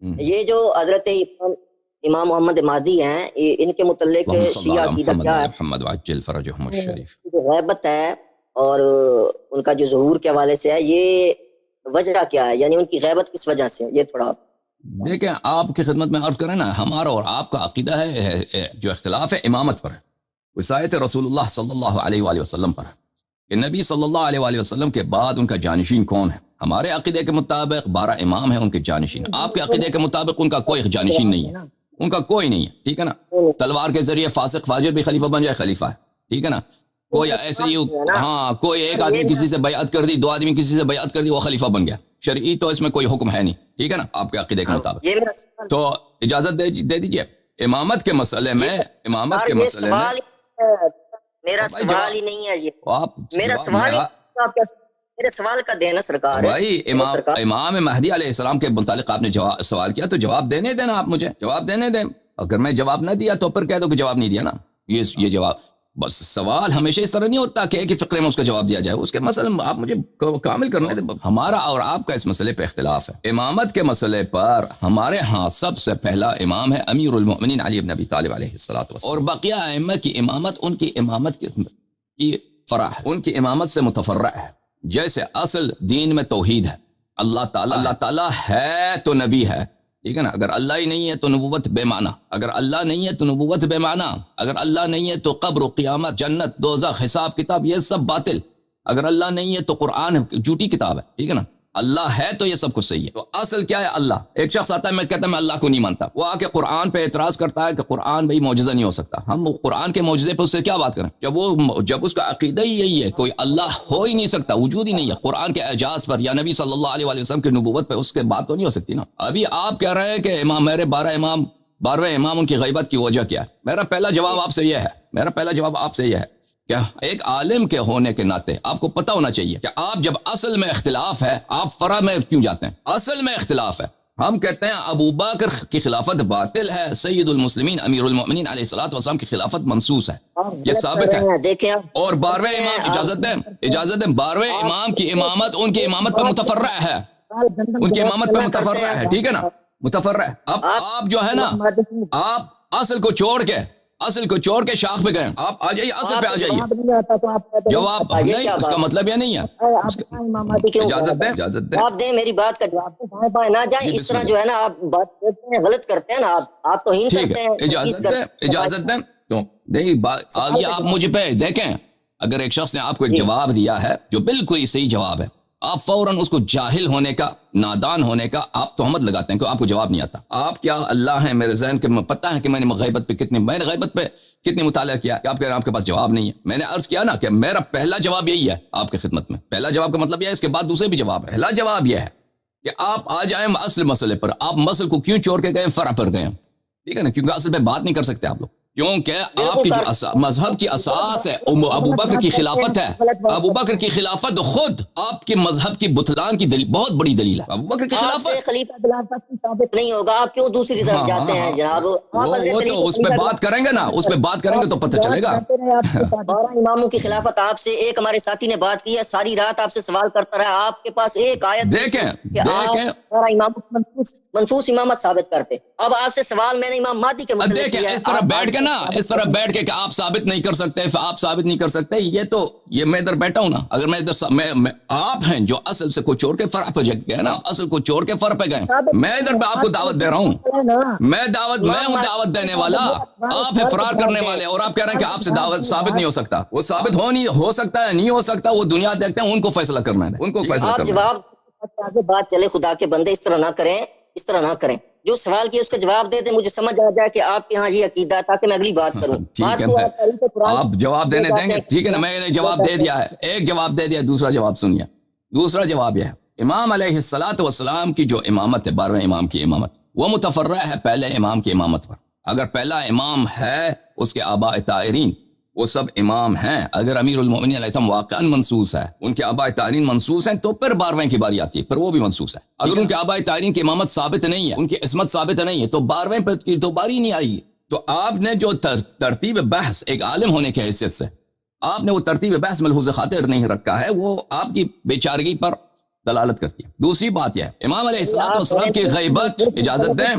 یہ جو حضرت امام محمد مہدی ہیں ان کے متعلق شیعہ عقیدہ کیا ہے؟ محمد وعجل فرجهم الشریف، جو غیبت ہے اور ان کا جو ظہور کے حوالے سے ہے، یہ وجہ کیا ہے؟ یعنی ان کی غیبت کس وجہ سے؟ یہ تھوڑا دیکھیں آپ کی خدمت میں عرض کریں نا، ہمارا اور آپ کا عقیدہ ہے جو اختلاف ہے امامت پر ہے، وصایت رسول اللہ صلی اللہ علیہ وآلہ وسلم پر ہے کہ نبی صلی اللہ علیہ وآلہ وسلم کے بعد ان کا جانشین کون ہے۔ ہمارے عقیدے کے مطابق 12 امام ہیں ان کے جانشین، آپ کے عقیدے کے مطابق ان کا کوئی جانشین نہیں ہے، ان کا کوئی نہیں ہے، ٹھیک ہے نا۔ تلوار کے ذریعے فاسق فاجر بھی خلیفہ بن جائے، خلیفہ ہے، ٹھیک ہے نا۔ کوئی ایسے ہی ہاں کوئی ایک آدمی کسی سے بیعت کر دی، 2 آدمی کسی سے بیعت کر دی، وہ خلیفہ بن گیا، شرعی تو اس میں کوئی حکم ہے نہیں، ٹھیک ہے نا، آپ کے عقیدے کے مطابق۔ تو اجازت دے دیجئے امامت کے مسئلے میں، امامت کے مسئلے میں میرا سوال ہی نہیں ہے یہ، آپ میرا سوال میرے سوال کا دینا سرکار ہے بھائی امام مہدی علیہ السلام کے متعلق آپ نے سوال کیا تو جواب دینے دینا، آپ مجھے جواب دینے دیں۔ اگر میں جواب نہ دیا تو پھر کہہ دو کہ جواب نہیں دیا نا، یہ جواب بس سوال ہمیشہ اس طرح نہیں ہوتا کہ ایک ہی فقرے میں اس کا جواب دیا جائے، اس کے مسئلے آپ مجھے کامل کرنے دیں۔ ہمارا اور آپ کا اس مسئلے پہ اختلاف ہے، امامت کے مسئلے پر ہمارے ہاں سب سے پہلا امام ہے امیر المؤمنین علی بن ابی طالب علیہ الصلوۃ والسلام، اور بقیہ ائمہ کی امامت ان کی امامت کی فرع ہے، ان کی امامت سے متفرع ہے۔ جیسے اصل دین میں توحید ہے، اللہ تعالیٰ ہے تو نبی ہے، ٹھیک ہے نا۔ اگر اللہ ہی نہیں ہے تو نبوت بے معنی، اگر اللہ نہیں ہے تو نبوت بے معنی، اگر اللہ نہیں ہے تو قبر و قیامت، جنت دوزخ، حساب کتاب، یہ سب باطل۔ اگر اللہ نہیں ہے تو قرآن جھوٹی کتاب ہے، ٹھیک ہے نا۔ اللہ ہے تو یہ سب کچھ صحیح ہے۔ تو اصل کیا ہے؟ اللہ۔ ایک شخص آتا ہے، میں کہتا ہوں میں اللہ کو نہیں مانتا، وہ آ کے قرآن پہ اعتراض کرتا ہے کہ قرآن بھائی معجزہ نہیں ہو سکتا۔ ہم قرآن کے معجزے پہ اس سے کیا بات کریں جب اس کا عقیدہ ہی یہی ہے کوئی اللہ ہو ہی نہیں سکتا، وجود ہی نہیں ہے۔ قرآن کے اعجاز پر یا نبی صلی اللہ علیہ وآلہ وسلم کی نبوت پہ اس کے بات تو نہیں ہو سکتی نا۔ ابھی آپ کہہ رہے ہیں کہ امام میرے 12ویں امام ان کی غیبت کی وجہ کیا ہے؟ میرا پہلا جواب آپ سے یہ ہے کہ ایک عالم کے ہونے کے ناطے آپ کو پتہ ہونا چاہیے کہ آپ جب اصل میں اختلاف ہے آپ فرع میں کیوں جاتے ہیں؟ اصل میں اختلاف ہے، ہم کہتے ہیں ابو بکر کی خلافت باطل ہے، سید المسلمین امیر المؤمنین علیہ الصلوۃ والسلام کی خلافت منسوس ہے، یہ ثابت ہے۔ اور 12ویں امام اجازت دیں 12ویں امام کی امامت ان کی امامت پر متفرع ہے، ان کی امامت پر متفرع ہے، ٹھیک ہے نا، متفرع ہے۔ اب آپ جو ہے نا، آپ اصل کو چھوڑ کے شاخ پہ گئے، آپ آ جائیے اصل پہ آ جائیے۔ جواب نہیں، اس کا مطلب یہ نہیں ہے۔ اجازت دیں آپ دیں میری بات کا جواب، بائیں نہ جائیں اس طرح جو ہے نا آپ بات کرتے ہیں، غلط کرتے ہیں نا، آپ تو ہی کرتے ہیں۔ اجازت دیں تو نہیں بات آگے آپ مجھے پہ دیکھیں، اگر ایک شخص نے آپ کو ایک جواب دیا ہے جو بالکل ہی صحیح جواب ہے، آپ فوراً اس کو جاہل ہونے کا، نادان ہونے کا آپ تہمت لگاتے ہیں کہ آپ کو جواب نہیں آتا۔ آپ کیا اللہ ہیں میرے ذہن کے پتہ ہے کہ میں نے غیبت پہ کتنی مطالعہ کیا کہ آپ کہہ رہے ہیں آپ کے پاس جواب نہیں ہے؟ میں نے عرض کیا نا کہ میرا پہلا جواب یہی ہے آپ کی خدمت میں، پہلا جواب کا مطلب یہ ہے، اس کے بعد دوسرے بھی جواب ہے۔ پہلا جواب یہ ہے کہ آپ آ جائیں اصل مسئلے پر، آپ مسئلے کو کیوں چھوڑ کے گئے فرع پر گئے، ٹھیک ہے نا، کیونکہ اصل پہ بات نہیں کر سکتے آپ لوگ، کیونکہ آپ کی جو مذہب کی اساس ہے ابو بکر کی خلافت ہے، ابو بکر کی خلافت خود آپ کے مذہب کی بطلان کی بہت بڑی دلیل ہے۔ ابو بکر کی خلافت خلیفہ خلافت ثابت نہیں ہوگا، آپ کیوں دوسری طرف جاتے ہیں جناب؟ وہ تو اس پہ بات کریں گے نا، اس پہ بات کریں گے تو پتہ چلے گا۔ 12 اماموں کی خلافت آپ سے، ایک ہمارے ساتھی نے بات کی ہے، ساری رات آپ سے سوال کرتا رہا، آپ کے پاس ایک آیت دیکھیں 12 اماموں منصوص امامت ثابت کرتے۔ اب آپ سے سوال میں نے امام مہدی کے متعلق کیا، اس طرح بیٹھ کے کہ آپ ثابت نہیں کر سکتے، یہ میں ادھر بیٹھا ہوں نا، اگر میں ادھر آپ ہیں جو اصل سے کو چھوڑ کے فرع پہ گئے نا، اصل کو چھوڑ کے فرع پہ گئے، میں ادھر پہ آپ کو دعوت دے رہا ہوں، میں ہوں دعوت دینے والا، آپ ہیں فرار کرنے والے، اور آپ کہہ رہے ہیں کہ آپ سے دعوت ثابت نہیں ہو سکتا۔ وہ ثابت ہو سکتا ہے، نہیں ہو سکتا، وہ دنیا دیکھتے ہیں، ان کو فیصلہ کرنا ہے، ان کو فیصلہ کرنا ہے۔ جواب آگے بات چلے، خدا کے بندے اس طرح نہ کریں، جو سوال کیا اس کا جواب دے دیں، مجھے سمجھ آ جائے کہ آپ کے ہاں یہ عقیدہ ہے، تاکہ میں اگلی بات کروں۔ ٹھیک ہے، آپ جواب دینے دیں گے، ٹھیک ہے نا، میں نے جواب دے دیا ہے، ایک جواب دے دیا، دوسرا جواب سنیے۔ دوسرا جواب یہ ہے، امام علیہ الصلوۃ والسلام کی جو امامت ہے، 12ویں امام کی امامت، وہ متفرع ہے پہلے امام کی امامت پر۔ اگر پہلا امام ہے اس کے آباء طاہرین، وہ سب امام ہیں، اگر امیر المؤمنین علیہ السلام واقعاً منصوص ہے، ان کے آباء طاہرین منصوص ہیں، تو پھر 12ویں کی باری آتی ہے، پھر وہ بھی منصوص ہے۔ اگر ان کے آباء طاہرین کی امامت ثابت نہیں ہے، ان کی عصمت ثابت نہیں ہے، تو 12ویں پر کی تو باری نہیں آئی۔ تو آپ نے جو ترتیب بحث ایک عالم ہونے کی حیثیت سے آپ نے وہ ترتیب بحث ملحوظ خاطر نہیں رکھا ہے، وہ آپ کی بیچارگی پر دلالت کرتی ہے. دوسری بات یہ ہے امام علیہ الصلوۃ والسلام کی غیبت اجازت دیں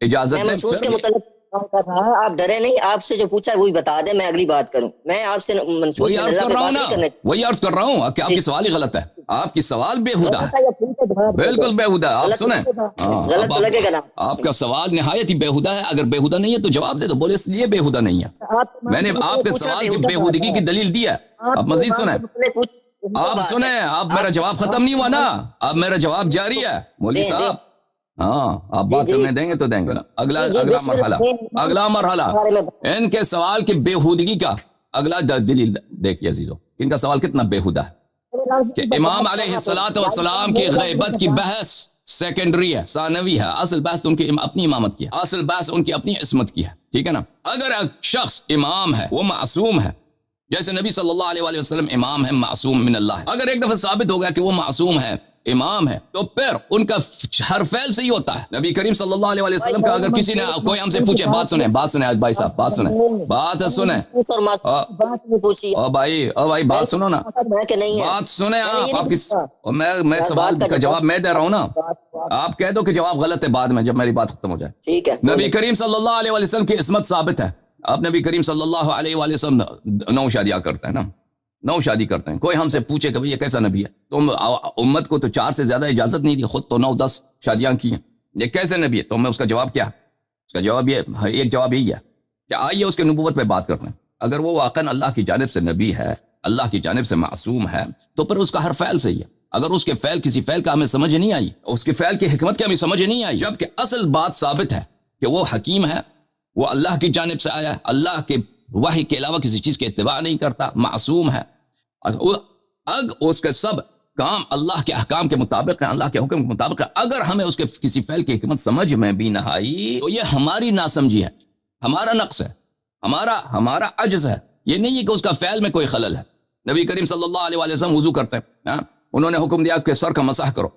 اجازت میں دیں محسوس کے متعلق کام کر رہا ہوں. آپ ڈرے نہیں, آپ سے جو پوچھا ہے وہی بتا دیں, میں اگلی بات کروں. میں آپ سے منسوخ وہی عرض کر رہا ہوں نا, وہی عرض کر رہا ہوں کہ آپ کی سوال ہی غلط ہے, آپ کی سوال بےہودہ ہے, بالکل بےہودہ ہے. آپ سنیں, غلط تو لگے گا نا. آپ کا سوال نہایت ہی بےہودہ ہے. اگر بےہودہ نہیں ہے تو جواب دے دو, بولے اس لیے بےہودہ نہیں ہے. میں نے آپ کے سوال کی بےہودگی کی دلیل دی ہے. اب مزید سنیں, آپ سنیں, اب میرا جواب ختم نہیں ہوا نا, اب میرا جواب جاری ہے. مولوی صاحب ہاں آپ بات کرنے دیں گے تو دیں گے نا. اگلا مرحلہ ان کے سوال کی بےہودگی کا اگلا دلیل دیکھیے عزیزو, ان کا سوال کتنا بےہودہ ہے کہ امام علیہ الصلوۃ والسلام کی غیبت کی بحث سیکنڈری ہے, ثانوی ہے. اصل بحث ان کی اپنی امامت کی ہے, اصل بحث ان کی اپنی عصمت کی ہے. ٹھیک ہے نا. اگر شخص امام ہے, وہ معصوم ہے, جیسے نبی صلی اللہ علیہ وآلہ وسلم امام ہے, معصوم من اللہ ہے. اگر ایک دفعہ ثابت ہو گیا کہ وہ معصوم ہے, امام ہے, تو پھر ان کا ہر فعل صحیح ہوتا ہے. نبی کریم صلی اللہ علیہ وآلہ وسلم کا اگر کسی نے کوئی ہم سے پوچھے, بات سنیں بھائی صاحب, بات سنیں او بھائی بات سنو نا, بات سنیں آپ کی, میں سوال کا جواب میں دے رہا ہوں نا, آپ کہہ دو کہ جواب غلط ہے بعد میں جب میری بات ختم ہو جائے. ٹھیک ہے. نبی کریم صلی اللہ علیہ وآلہ وسلم کی عصمت ثابت ہے. اب نبی کریم صلی اللہ علیہ وآلہ وسلم 9 شادیاں کرتے ہیں نا, 9 شادی کرتے ہیں. کوئی ہم سے پوچھے کہ یہ کیسا نبی ہے, تو امت کو تو 4 سے زیادہ اجازت نہیں دی, خود تو 9-10 شادیاں کی ہیں, یہ کیسے نبی ہے؟ تو میں اس کا جواب کیا, اس کا جواب یہ ایک جواب یہی ہے کہ آئیے اس کے نبوت پہ بات کرتے ہیں. اگر وہ واقعا اللہ کی جانب سے نبی ہے, اللہ کی جانب سے معصوم ہے, تو پھر اس کا ہر فعل صحیح ہے. اگر اس کے فعل کسی فعل کا ہمیں سمجھ نہیں آئی, اس کے فعل کی حکمت کی ہمیں سمجھ نہیں آئی, جبکہ اصل بات ثابت ہے کہ وہ حکیم ہے, وہ اللہ کی جانب سے آیا ہے, اللہ کے وحی کے علاوہ کسی چیز کے اتباع نہیں کرتا, معصوم ہے. اس کے سب کام اللہ کے احکام کے مطابق ہیں, اللہ کے حکم کے مطابق ہے. اگر ہمیں اس کے کسی فعل کی حکمت سمجھ میں بھی نہ آئی تو یہ ہماری ناسمجھی ہے, ہمارا نقص ہے, ہمارا عجز ہے. یہ نہیں ہے کہ اس کا فعل میں کوئی خلل ہے. نبی کریم صلی اللہ علیہ وآلہ وسلم وضو کرتے ہیں, انہوں نے حکم دیا کہ سر کا مسح کرو,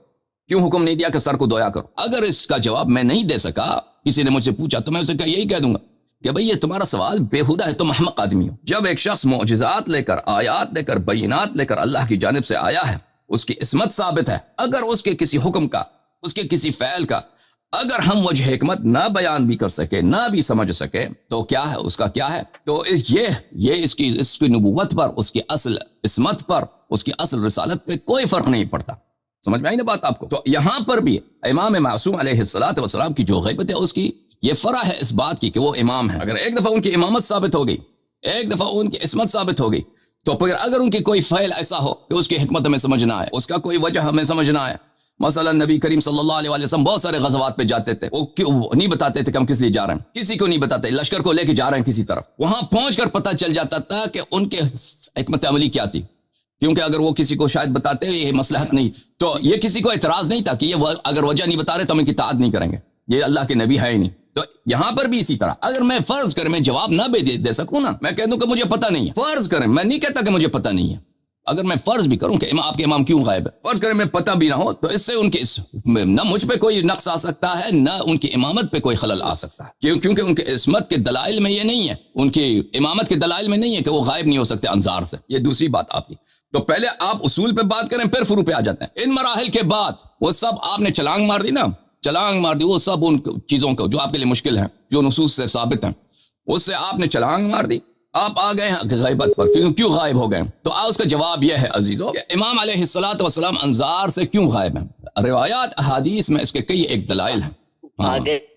کیوں حکم نہیں دیا کہ سر کو دھویا کرو؟ اگر اس کا جواب میں نہیں دے سکا, کسی نے مجھ سے پوچھا, تو میں اسے یہی کہہ دوں گا کہ بھئی یہ تمہارا سوال بےہودہ ہے, تم احمق آدمی ہو. جب ایک شخص معجزات لے کر, آیات لے کر, بینات لے کر اللہ کی جانب سے آیا ہے, اس کی عصمت ثابت ہے, اگر اس کے کسی حکم کا, اس کے کسی فعل کا اگر ہم وجہ حکمت نہ بیان بھی کر سکے, نہ بھی سمجھ سکے, تو کیا ہے, اس کا کیا ہے؟ تو یہ اس کی نبوت پر, اس کی اصل عصمت پر, اس کی اصل رسالت پہ کوئی فرق نہیں پڑتا. سمجھ میں آئی نا بات آپ کو؟ تو یہاں پر بھی امام معصوم علیہ الصلوۃ والسلام کی جو غیبت ہے, اس کی یہ فرع ہے اس بات کی کہ وہ امام ہے. اگر ایک دفعہ ان کی امامت ثابت ہو گئی, ایک دفعہ ان کی عصمت ثابت ہو گئی, تو پھر اگر ان کی کوئی فعل ایسا ہو کہ اس کی حکمت ہمیں سمجھ نہ آئے, اس کا کوئی وجہ ہمیں سمجھ نہ آئے, مثلا نبی کریم صلی اللہ علیہ وآلہ وسلم بہت سارے غزوات پہ جاتے تھے, وہ نہیں بتاتے تھے کہ ہم کس لیے جا رہے ہیں, کسی کو نہیں بتاتے, لشکر کو لے کے جا رہے ہیں کسی طرف, وہاں پہنچ کر پتہ چل جاتا تھا کہ ان کے حکمت عملی کیا تھی, کیونکہ اگر وہ کسی کو شاید بتاتے یہ مصلحت نہیں, تو یہ کسی کو اعتراض نہیں تھا کہ یہ اگر وجہ نہیں بتا رہے تو ہم ان کی اطاعت نہیں کریں گے, یہ اللہ کے نبی ہے ہی نہیں. تو یہاں پر بھی اسی طرح اگر میں فرض کریں میں جواب نہ دے سکوں نا, میں کہہ دوں کہ مجھے پتہ نہیں ہے, فرض کریں, میں نہیں کہتا کہ مجھے پتہ نہیں ہے, اگر میں فرض بھی کروں کہ آپ کے امام کیوں غائب ہے, فرض کریں میں پتہ بھی نہ ہو, تو اس سے ان کے نہ مجھ پہ کوئی نقص آ سکتا ہے, نہ ان کی امامت پہ کوئی خلل آ سکتا ہے, کیونکہ ان کے عصمت کے دلائل میں یہ نہیں ہے, ان کی امامت کے دلائل میں نہیں ہے کہ وہ غائب نہیں ہو سکتے انظار سے. یہ دوسری بات آپ کی. تو پہلے آپ اصول پہ بات کریں, پھر فروع پہ آ جاتے ہیں. ان مراحل کے بعد وہ سب آپ نے چھلانگ مار دی نا, چھلانگ مار دی, وہ سب ان چیزوں کو جو آپ کے لیے مشکل ہیں, جو نصوص سے ثابت ہیں, اس سے آپ نے چھلانگ مار دی, آپ آ گئے ہیں غیبت پر, کیوں غائب ہو گئے؟ تو اس کا جواب یہ ہے عزیزو کہ امام علیہ الصلوۃ والسلام انظار سے کیوں غائب ہیں. روایات احادیث میں اس کے کئی ایک دلائل ہیں,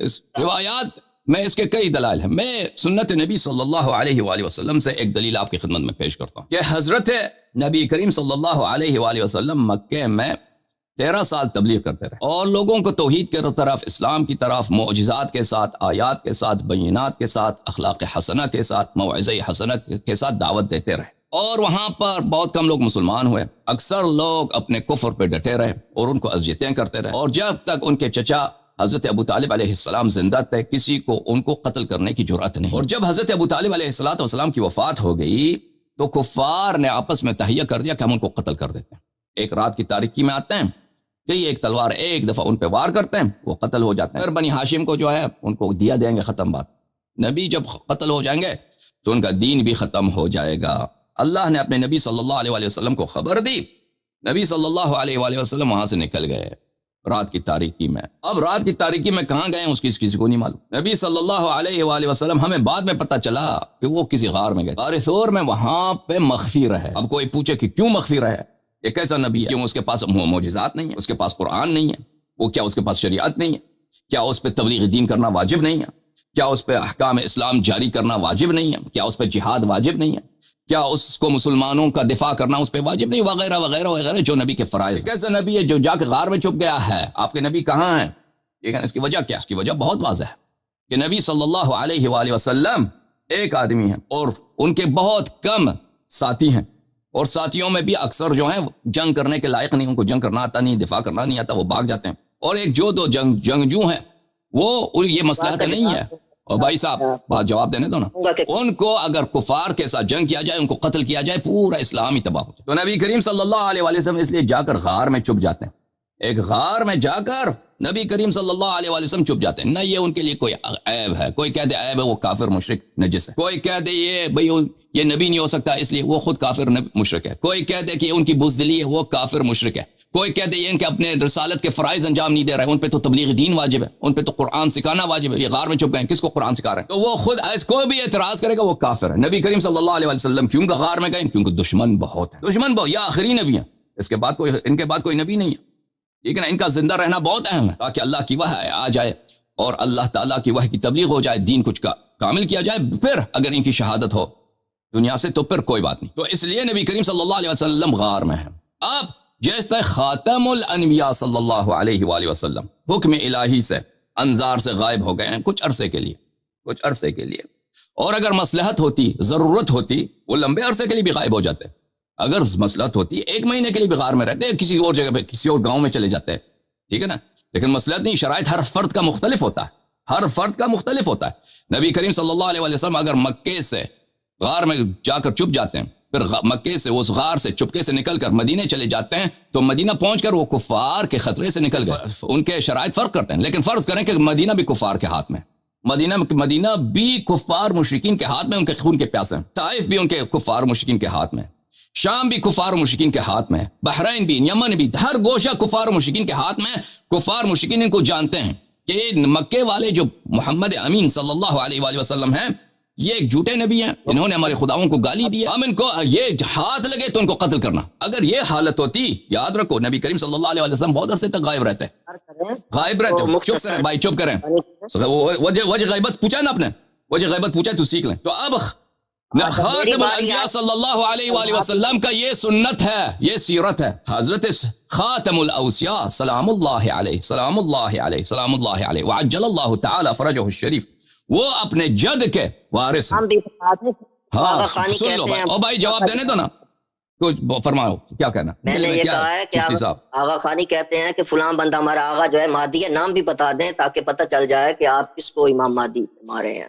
اس روایات میں اس کے کئی دلائل ہیں. میں سنت نبی صلی اللہ علیہ وآلہ وسلم سے ایک دلیل آپ کی خدمت میں پیش کرتا ہوں کہ حضرت نبی کریم صلی اللہ علیہ وآلہ وسلم مکہ میں 13 سال تبلیغ کرتے رہے, اور لوگوں کو توحید کے طرف, اسلام کی طرف, معجزات کے ساتھ, آیات کے ساتھ, بینات کے ساتھ, اخلاق حسنہ کے ساتھ, موعظہ حسنہ کے ساتھ دعوت دیتے رہے. اور وہاں پر بہت کم لوگ مسلمان ہوئے, اکثر لوگ اپنے کفر پہ ڈٹے رہے اور ان کو اذیتیں کرتے رہے, اور جب تک ان کے چچا حضرت ابو طالب علیہ السلام زندہ تھے, کسی کو ان کو قتل کرنے کی جرأت نہیں. اور جب حضرت ابو طالب علیہ السلام کی وفات ہو گئی, تو کفار نے آپس میں تہیہ کر دیا کہ ہم ان کو قتل کر دیتے ہیں. ایک رات کی تاریکی میں آتے ہیں کہ ایک تلوار ایک دفعہ ان پہ وار کرتے ہیں, وہ قتل ہو جاتے ہیں. پھر بنی ہاشم کو جو ہے ان کو دیا دیں گے, ختم بات. نبی جب قتل ہو جائیں گے تو ان کا دین بھی ختم ہو جائے گا. اللہ نے اپنے نبی صلی اللہ علیہ وسلم کو خبر دی, نبی صلی اللہ علیہ وآلہ وسلم وہاں سے نکل گئے رات کی تاریکی میں. اب رات کی تاریکی میں کہاں گئے اس کی کسی کو نہیں معلوم. نبی صلی اللہ علیہ وآلہ وسلم ہمیں بعد میں پتہ چلا کہ وہ کسی غار میں گئے. غار ثور میں وہاں پہ مخفی رہے. اب کوئی پوچھے کہ کیوں مخفی رہے؟ یہ کیسا نبی ہے؟ کیوں اس کے پاس معجزات نہیں ہیں؟ اس کے پاس قرآن نہیں ہے؟ وہ کیا اس کے پاس شریعت نہیں ہے؟ کیا اس پہ تبلیغ دین کرنا واجب نہیں ہے؟ کیا اس پہ احکام اسلام جاری کرنا واجب نہیں ہے؟ کیا اس پہ جہاد واجب نہیں ہے؟ کیا اس کو مسلمانوں کا دفاع کرنا اس پہ واجب نہیں؟ وغیرہ وغیرہ وغیرہ جو نبی کے فرائض. کیسا نبی ہے جو جا کے غار میں چھپ گیا ہے؟ آپ کے نبی کہاں ہیں؟ ٹھیک ہے. اس کی وجہ کیا؟ اس کی وجہ بہت واضح ہے کہ نبی صلی اللہ علیہ وآلہ وسلم ایک آدمی ہیں اور ان کے بہت کم ساتھی ہیں، اور ساتھیوں میں بھی اکثر جو ہیں جنگ کرنے کے لائق نہیں، ان کو جنگ کرنا آتا نہیں، دفاع کرنا نہیں آتا، وہ بھاگ جاتے ہیں. اور ایک جو دو جنگجو ہیں وہ یہ مصلحت نہیں ہے. اور بھائی صاحب بات جواب دینے دو نا. ان کو اگر کفار کے ساتھ جنگ کیا جائے، ان کو قتل کیا جائے، پورا اسلام ہی تباہ ہو جائے. تو نبی کریم صلی اللہ علیہ وآلہ وسلم اس لیے جا کر غار میں چھپ جاتے ہیں. ایک غار میں جا کر نبی کریم صلی اللہ علیہ وآلہ وسلم چھپ جاتے ہیں. نہ یہ ان کے لیے کوئی عیب ہے، کوئی کہہ دے عیب ہے وہ کافر مشرک نجس ہے، کوئی کہہ دے یہ بھئی یہ نبی نہیں ہو سکتا اس لیے وہ خود کافر مشرک ہے، کوئی کہہ دے کہ ان کی بزدلی ہے وہ کافر مشرک ہے، کوئی کہہ دے یہ ان کے اپنے رسالت کے فرائض انجام نہیں دے رہے، ان پہ تو تبلیغ دین واجب ہے، ان پہ تو قرآن سکھانا واجب ہے، یہ غار میں چھپ گئے ہیں کس کو قرآن سکھا رہے ہیں؟ تو وہ خود اس کوئی بھی اعتراض کرے گا وہ کافر ہے. نبی کریم صلی اللہ علیہ وسلم کیوں غار میں گئے؟ کیونکہ دشمن بہت ہیں، دشمن بہت، یہ آخری نبی ہیں، اس کے بعد ان کے بعد کوئی نبی نہیں ہے. ٹھیک ہے نا. ان کا زندہ رہنا بہت اہم ہے تاکہ اللہ کی وحی آ جائے اور اللہ تعالیٰ کی وحی کی تبلیغ ہو جائے، دین کچھ کا کامل کیا جائے. پھر اگر ان کی شہادت ہو دنیا سے تو پھر کوئی بات نہیں. تو اس لیے نبی کریم صلی اللہ علیہ وسلم غار میں ہیں. اب جیسے خاتم الانبیاء صلی اللہ علیہ وآلہ وسلم حکم الہی سے انظار سے غائب ہو گئے ہیں کچھ عرصے کے لیے، اور اگر مصلحت ہوتی، ضرورت ہوتی، وہ لمبے عرصے کے لیے بھی غائب ہو جاتے. اگر مصلحت ہوتی 1 مہینے کے لیے بھی غار میں رہتے، کسی اور جگہ پہ کسی اور گاؤں میں چلے جاتے. ٹھیک ہے نا. لیکن مصلحت نہیں، شرائط ہر فرد کا مختلف ہوتا ہے. نبی کریم صلی اللہ علیہ وسلم اگر مکے سے غار میں جا کر چھپ جاتے ہیں، پھر مکے سے اس غار سے چپکے سے نکل کر مدینے چلے جاتے ہیں، تو مدینہ پہنچ کر وہ کفار کے خطرے سے نکل گئے. ان کے شرائط فرق کرتے ہیں، لیکن فرض کریں کہ مدینہ بھی کفار کے ہاتھ میں، مدینہ بھی کفار مشرکین کے ہاتھ میں، ان کے خون کے پیاسے ہیں. طائف بھی ان کے کفار مشرکین کے ہاتھ میں، شام بھی کفار مشرکین کے ہاتھ میں، بحرین بھی، یمن بھی، ہر گوشہ کفار مشرکین کے ہاتھ میں. کفار مشرکین ان کو جانتے ہیں کہ مکے والے جو محمد امین صلی اللہ علیہ وآلہ وسلم ہیں یہ ایک جھوٹے نبی ہیں، انہوں نے ہمارے خداؤں کو گالی دی ہے، ہم ان کو یہ ہاتھ لگے تو ان کو قتل کرنا. اگر یہ حالت ہوتی، یاد رکھو نبی کریم صلی اللہ علیہ وسلم بہت عرصے تک غائب رہتے. چپ کریں بھائی، چپ کریں. وجہ غیبت پوچھا نا آپ نے، وجہ غیبت پوچھا تو سیکھ لیں. تو اب خاتم الانبیاء صلی اللہ علیہ وآلہ وسلم کا یہ سنت ہے، یہ سیرت ہے. حضرت خاتم الاوصیاء سلام اللہ علیہ وعجل اللہ تعالی فرجہ الشریف، وہ اپنے جد کے وارث ہیں. ہاں سن لو بھائی. او بھائی جواب دینے دو نا، کچھ فرماؤ کیا کہنا. میں نے یہ کہا ہے کہ آغا خانی کہتے ہیں کہ فلاں بندہ ہمارا آغا جو ہے مہدی ہے، نام بھی بتا دیں تاکہ پتہ چل جائے کہ آپ کس کو امام مہدی مارے ہیں.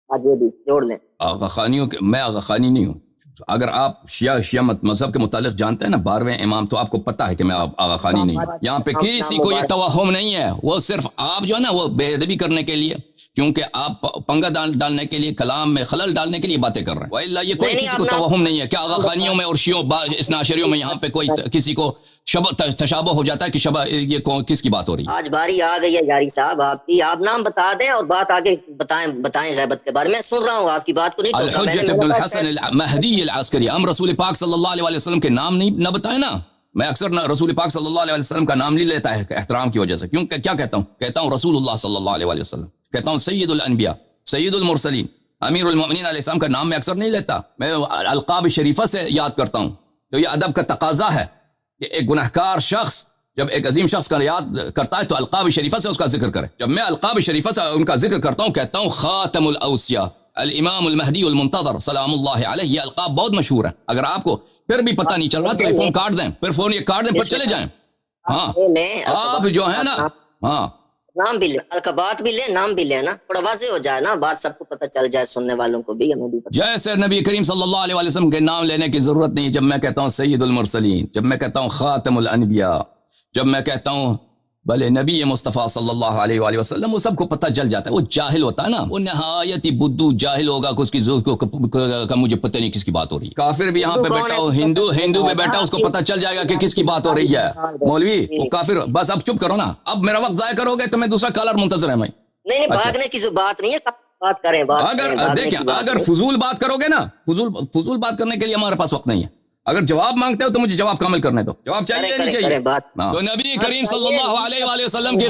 آج یہ بھی جوڑ لیں. آغا خانیوں کے، میں آغا خانی نہیں ہوں. اگر آپ شیعہ مذہب کے متعلق جانتے ہیں نا 12ویں امام، تو آپ کو پتہ ہے کہ میں آغا خانی نہیں ہوں. یہاں پہ کسی کو یہ توہم نہیں ہے، وہ صرف آپ جو ہے نا وہ بے ادبی کرنے کے لیے، کیونکہ آپ پنگا ڈالنے کے لیے، کلام میں خلل ڈالنے کے لیے باتیں کر رہے ہیں. وَإِلَّا یہ کوئی کسی کو توہم نہیں ہے کہ آغا خانیوں میں اور شیعوں اثنا عشریوں میں یہاں پہ کوئی کسی کو تشابہ ہو جاتا ہے کہ شبہ یہ کس کی بات ہو رہی ہے. آج باری آ گئی ہے یاری صاحب آپ کی، آپ نام بتا دیں اور بات آگے بتائیں غیبت کے بارے میں. سن رہا ہوں آپ کی بات کو نہیں ٹوکا. الحجۃ ابن الحسن المہدی العسکری. ہم رسول پاک صلی اللہ علیہ وسلم کے نام نہیں نہ بتائیں نا. میں اکثر رسول پاک صلی اللہ علیہ وسلم کا نام نہیں لیتا ہے احترام کی وجہ سے. کیوں کیا کہتا ہوں رسول اللہ صلی اللہ علیہ وسلم، کہتا ہوں سید الانبیاء، سید المرسلین، امیر المؤمنین علیہ السلام کا نام میں اکثر نہیں لیتا. میں القاب شریفہ سے یاد کرتا ہوں. تو یہ ادب کا تقاضا ہے کہ ایک گنہگار شخص جب ایک عظیم شخص کا یاد کرتا ہے تو القاب شریفہ سے اس کا ذکر کرے. جب میں القاب شریفہ سے ان کا ذکر کرتا ہوں، کہتا ہوں خاتم الاوصیاء الامام المہدی المنتظر سلام اللہ علیہ. یہ القاب بہت مشہور ہے. اگر آپ کو پھر بھی پتہ نہیں چل رہا تو یہ فون کاٹ دیں، پھر فون یہ کاٹ دیں، پھر چلے جائیں. ہاں آپ جو ہے نا، ہاں نام بھی لیں، القبات بھی لیں، نام بھی لیں نا، تھوڑا واضح ہو جائے نا، بات سب کو پتہ چل جائے، سننے والوں کو بھی، ہمیں بھی پتہ. جیسے نبی کریم صلی اللہ علیہ وسلم کے نام لینے کی ضرورت نہیں. جب میں کہتا ہوں سید المرسلین، جب میں کہتا ہوں خاتم الانبیاء، جب میں کہتا ہوں بھلے نبی مصطفیٰ صلی اللہ علیہ وآلہ وسلم وہ سب کو پتہ چل جاتا ہے. وہ جاہل ہوتا ہے نا, وہ نہایت ہی بدو جاہل ہوگا کہ اس کی کا مجھے پتہ نہیں کس کی بات ہو رہی ہے. کافر بھی یہاں پہ بیٹھا ہو, ہندو پہ بیٹھا, اس کو پتہ چل جائے گا کہ کس کی بات ہو رہی ہے. مولوی وہ کافر, بس اب چپ کرو نا, اب میرا وقت ضائع کرو گے تو میں دوسرا کالر منتظر ہے. میں نہیں بھاگنے کی جو بات نہیں ہے, بات کریں. اگر دیکھیں, اگر فضول بات کرو گے نا, فضول بات کرنے کے لیے ہمارے پاس وقت نہیں ہے. اگر جواب مانگتے ہو تو مجھے جواب کامل کرنے دو. جواب چاہیے نہیں چاہیے؟ تو نبی کریم صلی اللہ علیہ وآلہ وسلم کی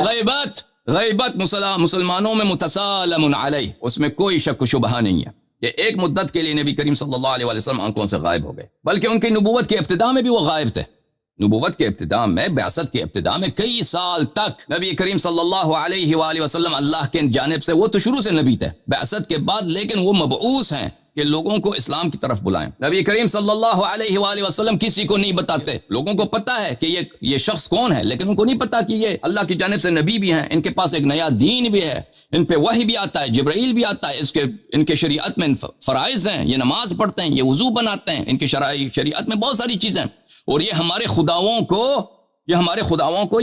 غیبت مسلمانوں میں متسالم علیہ, اس میں کوئی شک و شبہ نہیں ہے کہ ایک مدت کے لیے نبی کریم صلی اللہ علیہ وآلہ وسلم آنکھوں سے غائب ہو گئے. بلکہ ان کی نبوت کے ابتداء میں بھی وہ غائب تھے. نبوت کے ابتداء میں, بعثت کے ابتداء میں کئی سال تک نبی کریم صلی اللہ علیہ وآلہ وسلم اللہ کے جانب سے, وہ تو شروع سے نبی تھے بعثت کے بعد, لیکن وہ مبعوث ہیں کہ لوگوں کو اسلام کی طرف بلائیں. نبی کریم صلی اللہ علیہ وآلہ وسلم کسی کو نہیں بتاتے. لوگوں کو پتہ ہے کہ یہ شخص کون ہے, لیکن ان کو نہیں پتا کہ یہ اللہ کی جانب سے نبی بھی ہیں, ان کے پاس ایک نیا دین بھی ہے, ان پہ وحی بھی آتا ہے, جبرائیل بھی آتا ہے, ان کے شریعت میں فرائض ہیں, یہ نماز پڑھتے ہیں, یہ وضو بناتے ہیں, ان کے شریعت میں بہت ساری چیزیں, اور یہ ہمارے خداؤں کو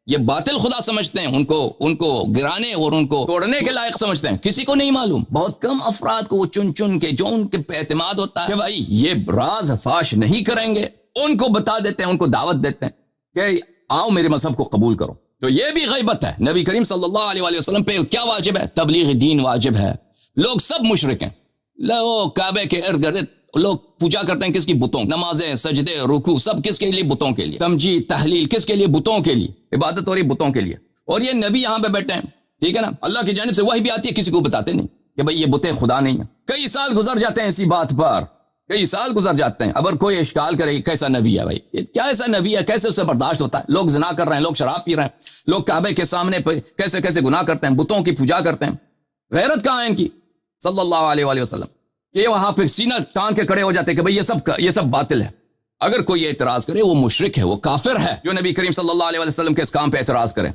یہ باطل خدا سمجھتے ہیں. ان کو گرانے اور ان کو توڑنے کے لائق سمجھتے ہیں. کسی کو نہیں معلوم, بہت کم افراد کو وہ چن کے جو ان کے پہ اعتماد ہوتا ہے کہ بھائی یہ راز فاش نہیں کریں گے, ان کو بتا دیتے ہیں, ان کو دعوت دیتے ہیں کہ آؤ میرے مذہب کو قبول کرو. تو یہ بھی غیبت ہے. نبی کریم صلی اللہ علیہ وآلہ وسلم پہ کیا واجب ہے؟ تبلیغ دین واجب ہے. لوگ سب مشرک ہیں, لوگ کعبے کے ارد گرد لوگ پوجا کرتے ہیں کس کی؟ بتوں. نمازیں, سجدے, رکوع سب کس کے لیے؟ بتوں کے لیے. تمجید, تحلیل کس کے لیے؟ بتوں کے لیے. عبادت ہو رہی بتوں کے لیے. اور یہ نبی یہاں پہ بیٹھے ہیں, ٹھیک ہے نا, اللہ کی جانب سے وحی بھی آتی ہے, کسی کو بتاتے نہیں کہ بھئی یہ بتیں خدا نہیں ہیں. کئی سال گزر جاتے ہیں اسی بات پر, کئی سال گزر جاتے ہیں. اگر کوئی اشکال کرے کیسا نبی ہے بھائی, کیا ایسا نبی ہے, کیسے اسے برداشت ہوتا ہے؟ لوگ زنا کر رہے ہیں, لوگ شراب پی رہے ہیں, لوگ کعبے کے سامنے پہ کیسے گناہ کرتے ہیں, بتوں کی پوجا کرتے ہیں. غیرت کہاں ہے ان کی صلی اللہ علیہ وآلہ وسلم؟ یہ وہاں پہ سینہ تان کے کھڑے ہو جاتے کہ بھئی یہ سب باطل ہے. اگر کوئی اعتراض کرے وہ مشرک ہے, وہ کافر ہے جو نبی کریم صلی اللہ علیہ وسلم کے اس کام پہ اعتراض کرے.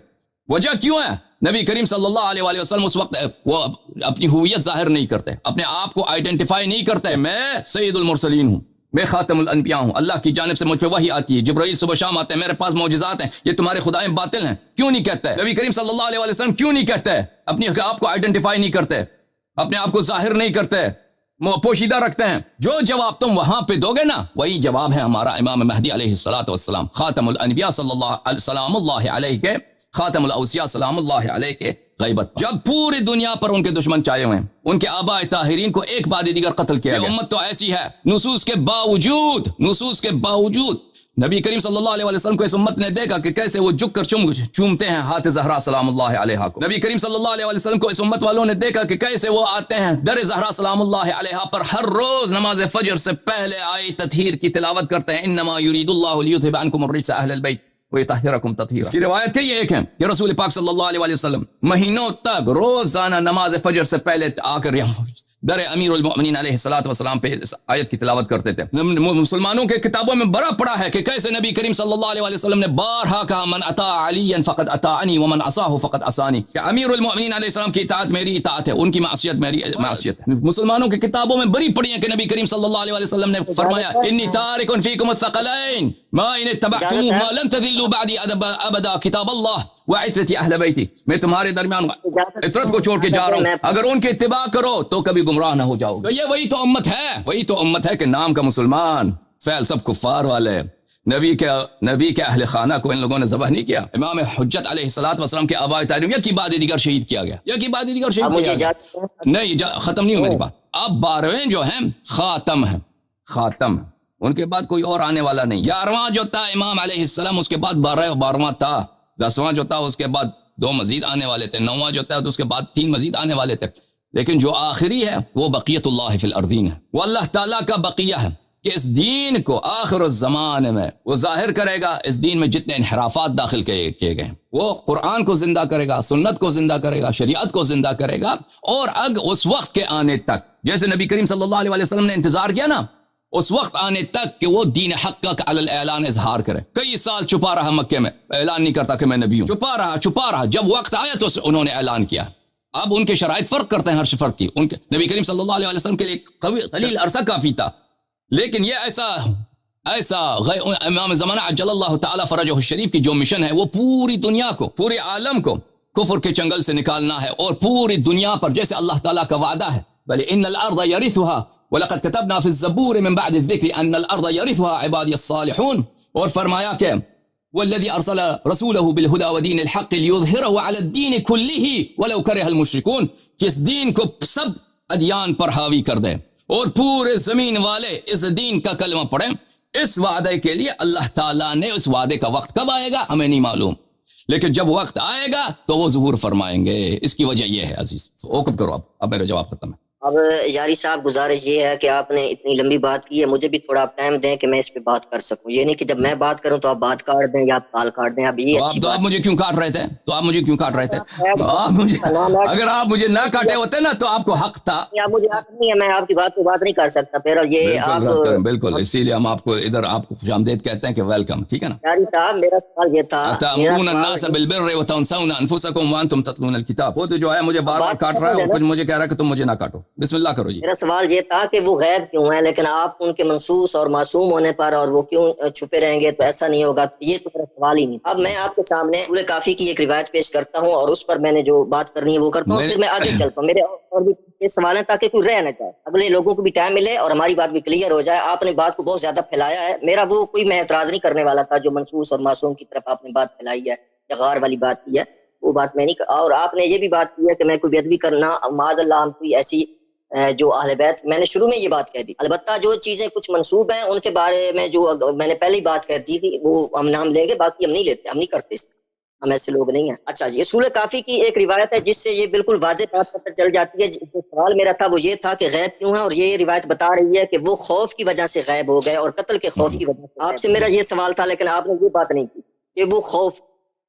وجہ کیوں ہے؟ نبی کریم صلی اللہ علیہ وسلم اس وقت وہ اپنی ہویت ظاہر نہیں کرتے, اپنے آپ کو آئیڈینٹیفائی نہیں کرتے. میں سید المرسلین ہوں, میں خاتم الانبیاء ہوں, اللہ کی جانب سے مجھ پہ وحی آتی ہے, جبرائیل صبح شام آتے ہیں, میرے پاس معجزات ہیں, یہ تمہارے خدائیں باطل ہیں. کیوں نہیں کہتے نبی کریم صلی اللہ علیہ وسلم؟ کیوں نہیں کہتے؟ اپنے آپ کو آئیڈینٹیفائی نہیں کرتے, اپنے آپ کو ظاہر نہیں کرتے, پوشیدہ رکھتے ہیں. جو جواب تم وہاں پہ دو گے نا, وہی جواب ہے ہمارا امام مہدی علیہ السلام, خاتم الانبیاء صلی اللہ سلام اللہ علیہ کے, خاتم الاوصیاء سلام اللہ علیہ کے غیبت. جب پوری دنیا پر ان کے دشمن چائے ہوئے ہیں, ان کے آباء طاہرین کو ایک بعد دیگر قتل کیا گیا. امت تو ایسی ہے, نصوص کے باوجود نبی کریم صلی اللہ علیہ وسلم کو اس امت نے دیکھا کہ کیسے وہ جھک کر چومتے ہیں ہاتھ زہرا سلام اللہ علیہا کو. نبی کریم صلی اللہ علیہ وسلم کو اس امت والوں نے دیکھا کہ کیسے وہ آتے ہیں در زہرا سلام اللہ علیہا پر ہر روز نماز فجر سے پہلے آیت تطہیر کی تلاوت کرتے ہیں, انما یرید اللہ لیذھب عنکم الرجس اہل البیت ویطہرکم تطہیرا. اس کی روایت کئی ایک ہے کہ رسول پاک صلی اللہ علیہ وسلم مہینوں تک روزانہ نماز فجر سے پہلے آ کر در امیر المؤمنین علیہ السلام پہ آیت کی تلاوت کرتے تھے. مسلمانوں کے کتابوں میں بڑا پڑا ہے کہ کیسے نبی کریم صلی اللہ علیہ وسلم نے بارہا کہا, من اطاع علی فقد اطاعنی ومن عصاہ فقد عصانی, کہ امیر المؤمنین علیہ السلام کی اطاعت میری اطاعت ہے, ان کی معصیت میری معصیت ہے. مسلمانوں کے کتابوں میں بڑی پڑی ہے کہ نبی کریم صلی اللہ علیہ وسلم نے فرمایا, انی تارک فیکم الثقلین ما ان اتبعتموهما لن تذلوا بعدی ابدا, کتاب اللہ وعترتی اہل بیتی, میں تمہارے درمیان عطرت کو چھوڑ کے جا رہا ہوں, اگر ان کی اتباع کرو تو کبھی گمراہ نہ ہو جاؤ. تو یہ وہی تو امت ہے کہ نام کا مسلمان, فعل سب کفار والے. نبی کے اہل خانہ کو ان لوگوں نے ذبح نہیں کیا. امام حجت علیہ السلام کے آباء طاہرین یکی بعد دیگر شہید کیا گیا, نہیں ختم نہیں ہو میری بات. اب 12ویں جو ہیں خاتم ہیں, ان کے بعد کوئی اور آنے والا نہیں. 11واں جو تھا امام علیہ السلام, اس کے بعد 12واں تھا, 10واں جو تھا اس کے بعد 2 مزید آنے والے تھے, 9واں جو تھا اس کے بعد 3 مزید آنے والے تھے. لیکن جو آخری ہے وہ بقیت اللہ فی الارضین ہے, وہ اللہ تعالیٰ کا بقیہ ہے کہ اس دین کو آخر الزمان میں وہ ظاہر کرے گا. اس دین میں جتنے انحرافات داخل کیے گئے ہیں وہ قرآن کو زندہ کرے گا, سنت کو زندہ کرے گا, شریعت کو زندہ کرے گا. اور اس وقت کے آنے تک, جیسے نبی کریم صلی اللہ علیہ وسلم نے انتظار کیا نا, اس وقت آنے تک کہ وہ دین حق کا علی الاعلان اظہار کرے. کئی سال چھپا رہا مکے میں, اعلان نہیں کرتا کہ میں نبی ہوں, چھپا رہا. جب وقت آیا تو انہوں نے اعلان کیا. اب ان کے شرائط فرق کرتے ہیں ہر فرد کی. ان کے نبی کریم صلی اللہ علیہ وسلم کے لیے قلیل عرصہ کافی تھا, لیکن یہ ایسا ایسا امام زمانہ عجل اللہ تعالی فرجہ الشریف کی جو مشن ہے وہ پوری دنیا کو، پورے عالم کو کفر کے چنگل سے نکالنا ہے، اور پوری دنیا پر جیسے اللہ تعالیٰ کا وعدہ ہے بل ان الارض يرثها ولقد كتبنا في الزبور من بعد الذكر ان الارض يرثها عبادي الصالحون، اور فرمایا کہ والذي ارسل رسوله بالهدى ودين الحق ليظهره على الدين كله ولو كره المشركون، کہ اس دین کو سب ادیان پر حاوی کر دے اور پورے زمین والے اس دین کا کلمہ پڑھیں۔ اس وعدے کے لیے اللہ تعالیٰ نے اس وعدے کا وقت کب آئے گا ہمیں نہیں معلوم، لیکن جب وقت آئے گا تو وہ ظہور فرمائیں گے۔ اس کی وجہ یہ ہے عزیز، اوقف کرو اب میرا جواب ختم ہے۔ اب یاری صاحب گزارش یہ ہے کہ آپ نے اتنی لمبی بات کی ہے، مجھے بھی تھوڑا ٹائم دیں کہ میں اس پہ بات کر سکوں، یہ نہیں کہ جب میں بات کروں تو آپ بات کاٹ دیں یا آپ کال کاٹ دیں۔ اب یہ تو آپ مجھے کیوں کاٹ رہے تھے؟ آپ مجھے اگر آپ مجھے نہ کاٹے ہوتے نا تو آپ کو حق تھا۔ مجھے حق نہیں ہے، میں آپ کی بات پہ بات نہیں کر سکتا پھر یہ آپ بالکل، اسی لیے ہم آپ کو ادھر آپ کو خوش آمدید کہتے ہیں کہ ویلکم، ٹھیک ہے نا۔ یاری صاحب میرا سوال یہ تھا، تأمرون الناس بالبر وتنسون انفسکم وانتم تتلون الکتاب، وہ تو جو ہے مجھے بار بار کاٹ رہا ہے اور پھر مجھے کہہ رہا ہے کہ تم مجھے نہ کاٹو۔ بسم اللہ کرو جی۔ میرا سوال یہ تھا کہ وہ غیب کیوں ہیں، لیکن آپ ان کے منصوص اور معصوم ہونے پر اور وہ کیوں چھپے رہیں گے، تو ایسا نہیں ہوگا، یہ تو میرا سوال ہی نہیں۔ اب میں آپ کے سامنے سورہ کافی کی ایک روایت پیش کرتا ہوں اور اس پر میں نے جو بات کرنی ہے وہ کرتا ہوں، پھر میں آگے چلتا ہوں۔ میرے اور بھی یہ سوال ہیں تاکہ کوئی رہ نہ جائے، اگلے لوگوں کو بھی ٹائم ملے اور ہماری بات بھی کلیئر ہو جائے۔ آپ نے بات کو بہت زیادہ پھیلایا ہے، میرا وہ کوئی میں اعتراض نہیں کرنے والا تھا، جو منصوص اور معصوم کی طرف آپ نے بات پھیلائی ہے یا غار والی بات کی ہے وہ بات میں نہیں، اور آپ نے یہ بھی بات کی ہے کہ میں کوئی بے ادبی کرنا معاذ اللہ ہم کوئی ایسی جو اہل بیت، میں نے شروع میں یہ بات کہہ دی۔ البتہ جو چیزیں کچھ منسوب ہیں ان کے بارے میں جو میں نے پہلے ہی بات کہہ دی تھی وہ ہم نام لیں گے، باقی ہم نہیں لیتے، ہم نہیں کرتے، ہم ایسے لوگ نہیں ہیں۔ اچھا جی، سورہ کافی کی ایک روایت ہے جس سے یہ بالکل واضح بات پتہ چل جاتی ہے۔ جو سوال میرا تھا وہ یہ تھا کہ غیب کیوں ہے، اور یہ روایت بتا رہی ہے کہ وہ خوف کی وجہ سے غیب ہو گئے اور قتل کے خوف کی وجہ سے۔ آپ سے میرا یہ سوال تھا لیکن آپ نے یہ بات نہیں کی کہ وہ خوف،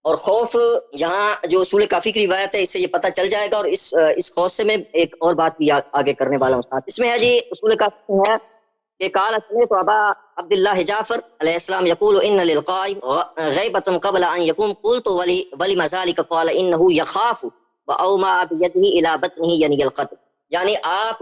اور خوف یہاں جو سورہ کافی کی روایت ہے اس سے یہ پتہ چل جائے گا، اور اس خوف سے میں ایک اور بات بھی آگے کرنے والا ہوں ساتھ۔ اس میں ہے جی سورہ کافی ہے کہ قال سمعت ابا عبد الله جعفر علیہ السلام یقول ان للقائم غیبۃ قبل ان یقوم قلت ولما ذلك قال انه يخاف واومع بيده الى بطنه یعنی القتل، یعنی آپ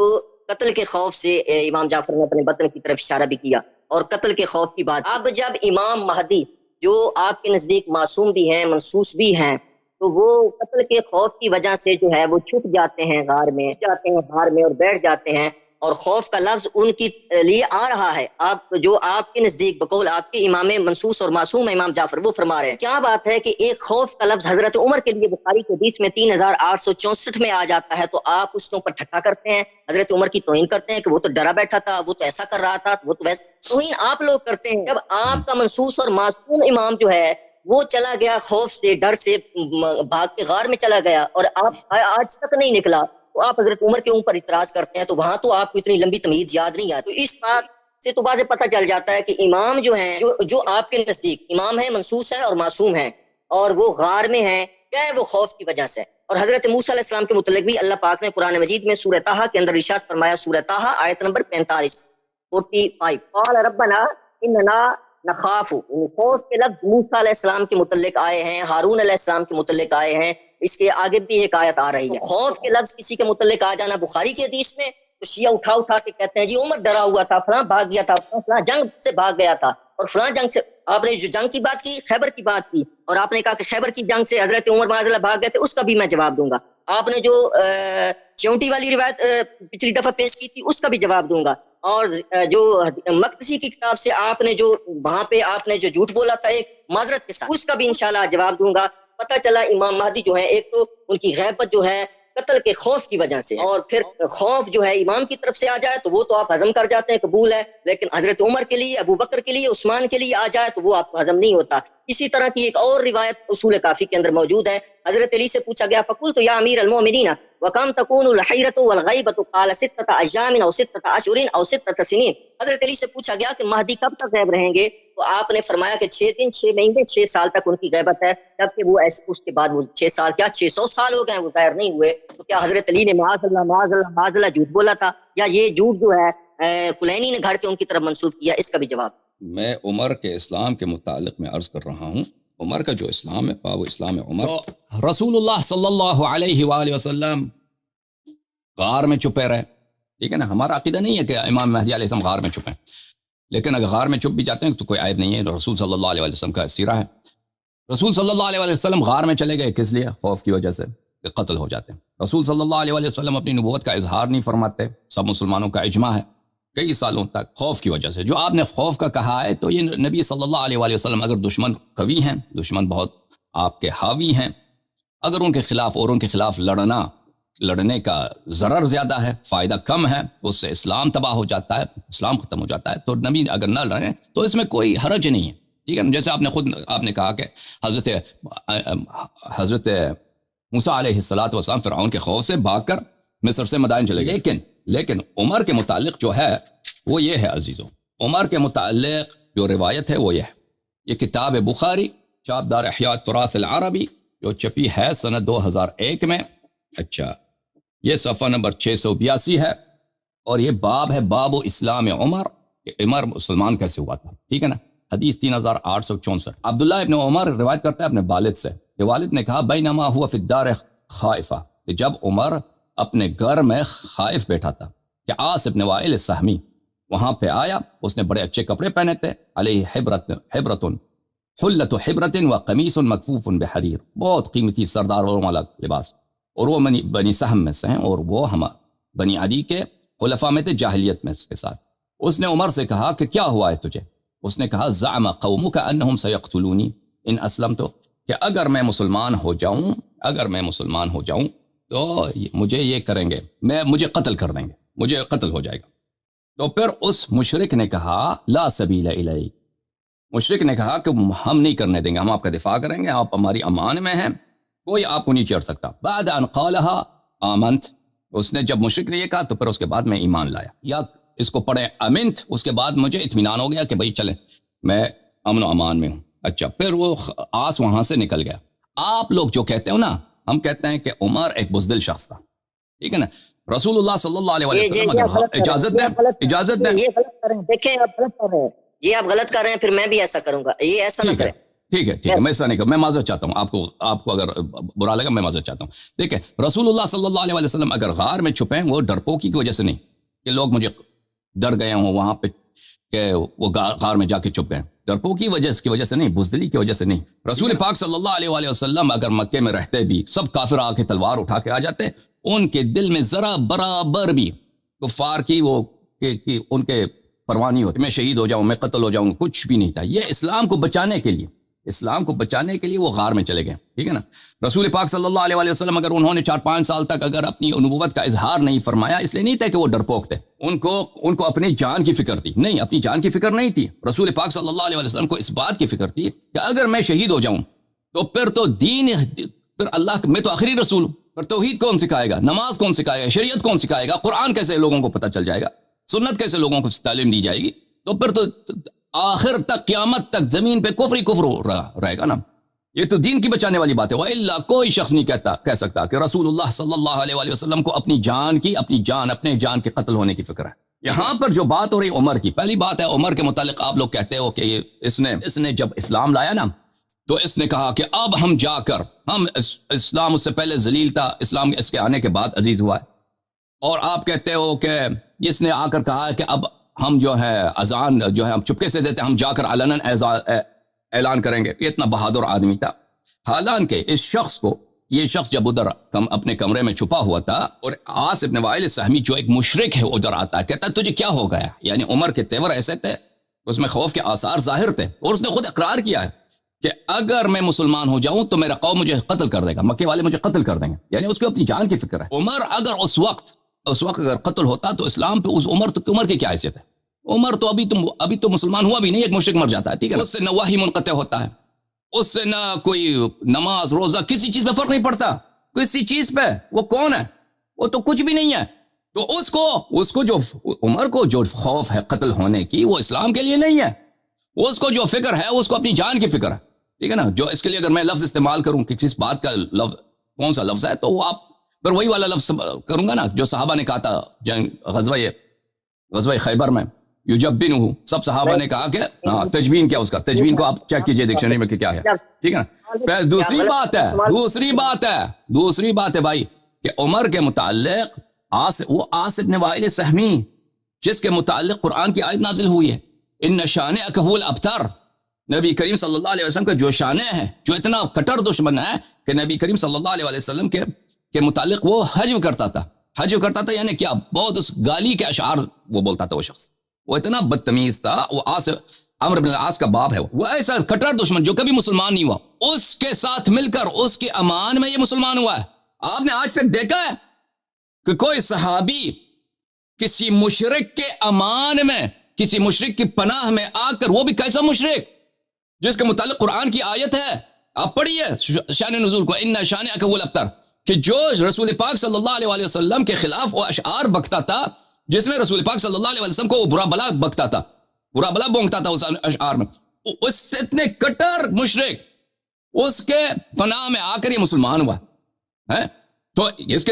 قتل کے خوف سے امام جعفر نے اپنے بطن کی طرف اشارہ بھی کیا اور قتل کے خوف کی بات۔ اب جب امام مہدی جو آپ کے نزدیک معصوم بھی ہیں منصوص بھی ہیں تو وہ قتل کے خوف کی وجہ سے جو ہے وہ چھپ جاتے ہیں غار میں، اور بیٹھ جاتے ہیں، اور خوف کا لفظ ان کی لیے آ رہا ہے۔ آپ جو آپ کے نزدیک بقول آپ کے امام منصوص اور معصوم امام جعفر وہ فرما رہے ہیں، کیا بات ہے کہ ایک خوف کا لفظ حضرت عمر کے لیے بخاری کے حدیث میں 3864 میں آ جاتا ہے تو آپ اس کے اوپر ٹھٹھا کرتے ہیں، حضرت عمر کی توہین کرتے ہیں کہ وہ تو ڈرا بیٹھا تھا، وہ تو ایسا کر رہا تھا، وہ تو ویسا، توہین آپ لوگ کرتے ہیں۔ جب آپ کا منصوص اور معصوم امام جو ہے وہ چلا گیا خوف سے، ڈر سے بھاگ کے غار میں چلا گیا اور آپ آج تک نہیں نکلا، تو آپ حضرت عمر کے اوپر اعتراض کرتے ہیں، تو وہاں تو آپ کو اتنی لمبی تمیز یاد نہیں آتی۔ تو اس بات سے تو واضح پتہ چل جاتا ہے کہ امام جو ہیں جو آپ کے نزدیک امام ہے منصوص ہے اور معصوم ہے اور وہ غار میں ہیں، کیا ہے وہ خوف کی وجہ سے۔ اور حضرت موسیٰ علیہ السلام کے متعلق بھی اللہ پاک نے قرآن مجید میں سورہ طٰہٰ کے اندر ارشاد فرمایا، سورہ طٰہٰ آیت نمبر 45 قال ربنا اننا نخاف، خوف کے لفظ موسیٰ علیہ السلام کے متعلق آئے ہیں، ہارون علیہ السلام کے متعلق آئے ہیں، اس کے آگے بھی ایک آیت آ رہی ہے۔ خوف کے لفظ کسی کے متعلق آ جانا بخاری کی حدیث میں، تو شیعہ اٹھا کے کہتے ہیں جی عمر ڈرا ہوا تھا، فلاں بھاگ گیا تھا، فلاں جنگ سے بھاگ گیا تھا، اور فلاں جنگ سے آپ نے جو جنگ کی بات کی خیبر کی بات کی، اور آپ نے کہا کہ خیبر کی جنگ سے حضرت عمر معاذ اللہ بھاگ گئے تھے، اس کا بھی میں جواب دوں گا۔ آپ نے جو چونٹی والی روایت پچھلی دفعہ پیش کی تھی اس کا بھی جواب دوں گا، اور جو مقدسی کی کتاب سے آپ نے جو وہاں پہ آپ نے جو جھوٹ بولا تھا ایک معذرت کے ساتھ، اس کا بھی انشاءاللہ جواب دوں گا۔ پتہ چلا امام مہدی جو ہے ایک تو ان کی غیبت جو ہے قتل کے خوف کی وجہ سے، اور پھر خوف جو ہے امام کی طرف سے آ جائے تو وہ تو آپ ہضم کر جاتے ہیں، قبول ہے، لیکن حضرت عمر کے لیے، ابو بکر کے لیے، عثمان کے لیے آ جائے تو وہ آپ کو ہضم نہیں ہوتا۔ اسی طرح کی ایک اور روایت اصول کافی کے اندر موجود ہے، حضرت علی سے پوچھا گیا فقلت یا امیر المؤمنین وکم تکون الحیرۃ والغیبۃ قال 6 ایام او 6 اشہر او 6 سنین، حضرت علی سے پوچھا گیا کہ مہدی کب تک غائب رہیں گے، تو آپ نے فرمایا کہ 6 دن 6 مہینے 6 سال تک ان کی غیبت ہے، جبکہ وہ ایسے اس کے بعد وہ 6 سال کیا 600 سال ہو گئے وہ ظاہر نہیں ہوئے، تو کیا حضرت علی نے معاذ اللہ جھوٹ بولا تھا، یا یہ جھوٹ جو ہے کلینی نے گھڑ کے ان کی طرف منسوب کیا؟ اس کا بھی جواب میں عمر کے اسلام کے متعلق میں عرض کر رہا ہوں۔ عمر کا جو اسلام ہے وہ اسلام عمر، رسول اللہ صلی اللہ علیہ وآلہ وسلم غار میں چھپے رہے، ٹھیک ہے نا، ہمارا عقیدہ نہیں ہے کہ امام مہدی علیہ السلام غار میں چھپیں، لیکن اگر غار میں چھپ بھی جاتے ہیں تو کوئی عیب نہیں ہے، رسول صلی اللہ علیہ وسلم کا سیرہ ہے۔ رسول صلی اللہ علیہ وسلم غار میں چلے گئے کس لیے؟ خوف کی وجہ سے کہ قتل ہو جاتے ہیں۔ رسول صلی اللہ علیہ وسلم اپنی نبوت کا اظہار نہیں فرماتے، سب مسلمانوں کا اجماع ہے کئی سالوں تک، خوف کی وجہ سے۔ جو آپ نے خوف کا کہا ہے تو یہ نبی صلی اللہ علیہ وسلم اگر دشمن قوی ہیں، دشمن بہت آپ کے حاوی ہیں، اگر ان کے خلاف اور ان کے خلاف لڑنے کا ضرر زیادہ ہے، فائدہ کم ہے، اس سے اسلام تباہ ہو جاتا ہے، اسلام ختم ہو جاتا ہے، تو نبی اگر نہ لڑیں تو اس میں کوئی حرج نہیں ہے، ٹھیک ہے نا؟ جیسے آپ نے کہا کہ حضرت موسیٰ علیہ السلام فرعون کے خوف سے بھاگ کر مصر سے مدائن چلے گئے، لیکن عمر کے متعلق جو ہے وہ یہ ہے عزیزوں، عمر کے متعلق جو روایت ہے وہ یہ ہے، یہ کتاب بخاری چاپ دار احیاء التراث العربی جو چھپی ہے سنہ 2001 میں، اچھا یہ صفحہ نمبر 682 ہے، اور یہ باب ہے باب اسلام عمر، کہ عمر مسلمان کیسے ہوا تھا، ٹھیک ہے نا؟ حدیث 3864۔ عبداللہ ابن عمر روایت کرتا ہے اپنے والد سے کہ والد نے کہا بینما ہوا فی الدار خائفہ، کہ جب عمر اپنے گھر میں خائف بیٹھا تھا کہ عاص ابن وائل السہمی وہاں پہ آیا، اس نے بڑے اچھے کپڑے پہنے تھے، علیہ حبرۃ حلت حبرۃ و قمیص مکفوف بحریر، بہت قیمتی سردار والا لباس، اور وہ بنی سہم میں سے ہیں، اور وہ ہم بنی عدی کے خلفاء میں تھے جاہلیت میں کے ساتھ۔ اس نے عمر سے کہا کہ کیا ہوا ہے تجھے؟ اس نے کہا زعم قومک انہم سیقتلونی ان اسلمت، کہ اگر میں مسلمان ہو جاؤں تو مجھے یہ کریں گے، مجھے قتل کر دیں گے، مجھے قتل ہو جائے گا۔ تو پھر اس مشرک نے کہا لا سبیل الیک، مشرک نے کہا کہ ہم نہیں کرنے دیں گے، ہم آپ کا دفاع کریں گے، آپ ہماری امان میں ہیں، کوئی آپ کو نہیں چیڑ سکتا۔ بعد ان قالها آمنت، اس نے جب مشرک نے یہ کہا تو پھر اس کے بعد میں ایمان لایا، یا اس کو پڑھیں امنت، اس کے بعد مجھے اطمینان ہو گیا کہ بھئی چلیں میں امن و امان میں ہوں۔ اچھا پھر وہ آس وہاں سے نکل گیا۔ آپ لوگ جو کہتے ہو نا، ہم کہتے ہیں کہ عمر ایک بزدل شخص تھا، ٹھیک ہے نا؟ رسول اللہ صلی اللہ علیہ وسلم اگر اجازت دیں یہ غلط کر رہے ہیں، دیکھیں آپ غلط کر رہے ہیں، یہ آپ غلط کر رہے ہیں، پھر میں بھی ایسا کروں گا، یہ ایسا نہ کریں۔ ٹھیک ہے میں ایسا نہیں کروں، میں معذرت چاہتا ہوں، آپ کو اگر برا لگا میں معذرت چاہتا ہوں۔ دیکھیں رسول اللہ صلی اللہ علیہ وسلم اگر غار میں چھپیں، وہ ڈرپوکی کی وجہ سے نہیں کہ لوگ مجھے ڈر گئے ہوں وہاں پہ کہ وہ غار میں جا کے چھپ گئے، ڈرپوکی کی وجہ سے نہیں، بزدلی کی وجہ سے نہیں۔ رسول پاک صلی اللہ علیہ وسلم اگر مکے میں رہتے بھی سب کافر آ کے تلوار اٹھا کے آ جاتے، ان کے دل میں ذرا برابر بھی کفار کی وہ کہ ان کے پرواہ نہیں ہوتی، میں شہید ہو جاؤں، میں قتل ہو جاؤں، کچھ بھی نہیں تھا۔ یہ اسلام کو بچانے کے لیے وہ غار میں چلے گئے، ٹھیک ہے نا؟ رسول پاک صلی اللہ علیہ وسلم اگر انہوں نے 4-5 سال تک اگر اپنی نبوت کا اظہار نہیں فرمایا، اس لیے نہیں تھا کہ وہ ڈرپوک تھے، ان کو اپنی جان کی فکر تھی، نہیں اپنی جان کی فکر نہیں تھی۔ رسول پاک صلی اللہ علیہ وسلم کو اس بات کی فکر تھی کہ اگر میں شہید ہو جاؤں تو پھر اللہ میں تو آخری رسول ہوں، پھر توحید کون سکھائے گا، نماز کون سکھائے گا، شریعت کون سکھائے گا، قرآن کیسے لوگوں کو پتہ چل جائے گا، سنت کیسے لوگوں کو تعلیم دی جائے گی؟ تو پھر تو آخر تک قیامت تک زمین پہ کفر ہی کفر رہے گا نا۔ یہ تو دین کی بچانے والی بات ہے، وَإِلَّا کوئی شخص نہیں کہہ سکتا کہ رسول اللہ صلی اللہ علیہ وسلم کو اپنے جان کے قتل ہونے کی فکر ہے۔ یہاں پر جو بات ہو رہی عمر کی، پہلی بات ہے عمر کے متعلق آپ لوگ کہتے ہو کہ اس نے جب اسلام لایا نا تو اس نے کہا کہ اب ہم جا کر اسلام اس سے پہلے ذلیل تھا، اسلام اس کے آنے کے بعد عزیز ہوا ہے، اور آپ کہتے ہو کہ جس نے آ کر کہا کہ اب ہم جو ہے اذان جو ہے ہم چپکے سے دیتے، ہم جا کر علناً اعلان کریں گے، یہ اتنا بہادر آدمی تھا۔ حالانکہ اس شخص کو، یہ شخص جب ادھر اپنے کمرے میں چھپا ہوا تھا اور عاص ابن وائل السہمی جو ایک مشرک ہے ادھر آتا ہے، کہتا ہے تجھے کیا ہو گیا؟ یعنی عمر کے تیور ایسے تھے، اس میں خوف کے آثار ظاہر تھے، اور اس نے خود اقرار کیا ہے کہ اگر میں مسلمان ہو جاؤں تو میرا قوم مجھے قتل کر دے گا، مکے والے مجھے قتل کر دیں گے، یعنی اس کو اپنی جان کی فکر ہے۔ عمر اگر اس وقت اگر قتل ہوتا تو اسلام پہ عمر کی کیا حیثیت ہے؟ عمر تو ابھی تو مسلمان ہوا بھی نہیں، ایک مشرک مر جاتا ہے، ٹھیک ہے، اس سے نہ وحی منقطع ہوتا ہے، اس سے نہ کوئی نماز روزہ کسی چیز پہ فرق نہیں پڑتا، کسی چیز پہ۔ وہ کون ہے؟ وہ تو کچھ بھی نہیں ہے۔ تو اس کو جو عمر کو جو خوف ہے قتل ہونے کی، وہ اسلام کے لیے نہیں ہے، اس کو جو فکر ہے اس کو اپنی جان کی فکر ہے، ٹھیک ہے نا؟ جو اس کے لیے اگر میں لفظ استعمال کروں کہ کس بات کا لفظ کون سا لفظ ہے، تو وہ آپ پھر وہی والا لفظ کروں گا نا جو صحابہ نے کہا تھا غزوہ خیبر میں، یجبنہ، سب صحابہ نے کہا کہ ہاں تجبین کیا، اس کا تجبین کو آپ چیک کیجئے ڈکشنری میں کہ کیا ہے، ٹھیک ہے نا؟ پھر دوسری بات ہے بھائی کہ عمر کے متعلق عاص ابن وائل السہمی جس کے متعلق قرآن کی آیت نازل ہوئی ہے ان شانئک هو الابتر، نبی کریم صلی اللہ علیہ وسلم کا جو شانہ ہے، جو اتنا کٹر دشمن ہے کہ نبی کریم صلی اللہ علیہ وسلم کے متعلق وہ حجو کرتا تھا یعنی کیا، بہت اس گالی کے اشعار وہ بولتا تھا وہ شخص، وہ اتنا بدتمیز تھا۔ وہ عمرو بن العاص کا باپ ہے، وہ ایسا کٹر دشمن جو کبھی مسلمان نہیں ہوا، اس کے ساتھ مل کر اس کے امان میں یہ مسلمان ہوا ہے۔ آپ نے آج تک دیکھا ہے کہ کوئی صحابی کسی مشرک کے امان میں، کسی مشرک کی پناہ میں آ کر، وہ بھی کیسا مشرک جس کے متعلق قرآن کی آیت ہے، آپ پڑھیے شان نزول کو، ان شانئک هو الابتر، کہ جو رسول پاک صلی اللہ علیہ وسلم کے خلاف وہ اشعار بکتا تھا، جس میں رسول پاک صلی اللہ علیہ وسلم کو وہ برا بلا بکتا تھا، برا بلا بونگتا تھا اس اشعار میں، اس اتنے کٹر مشرک اس کے پناہ میں آ کر یہ مسلمان ہوا ہے۔ تو اس کے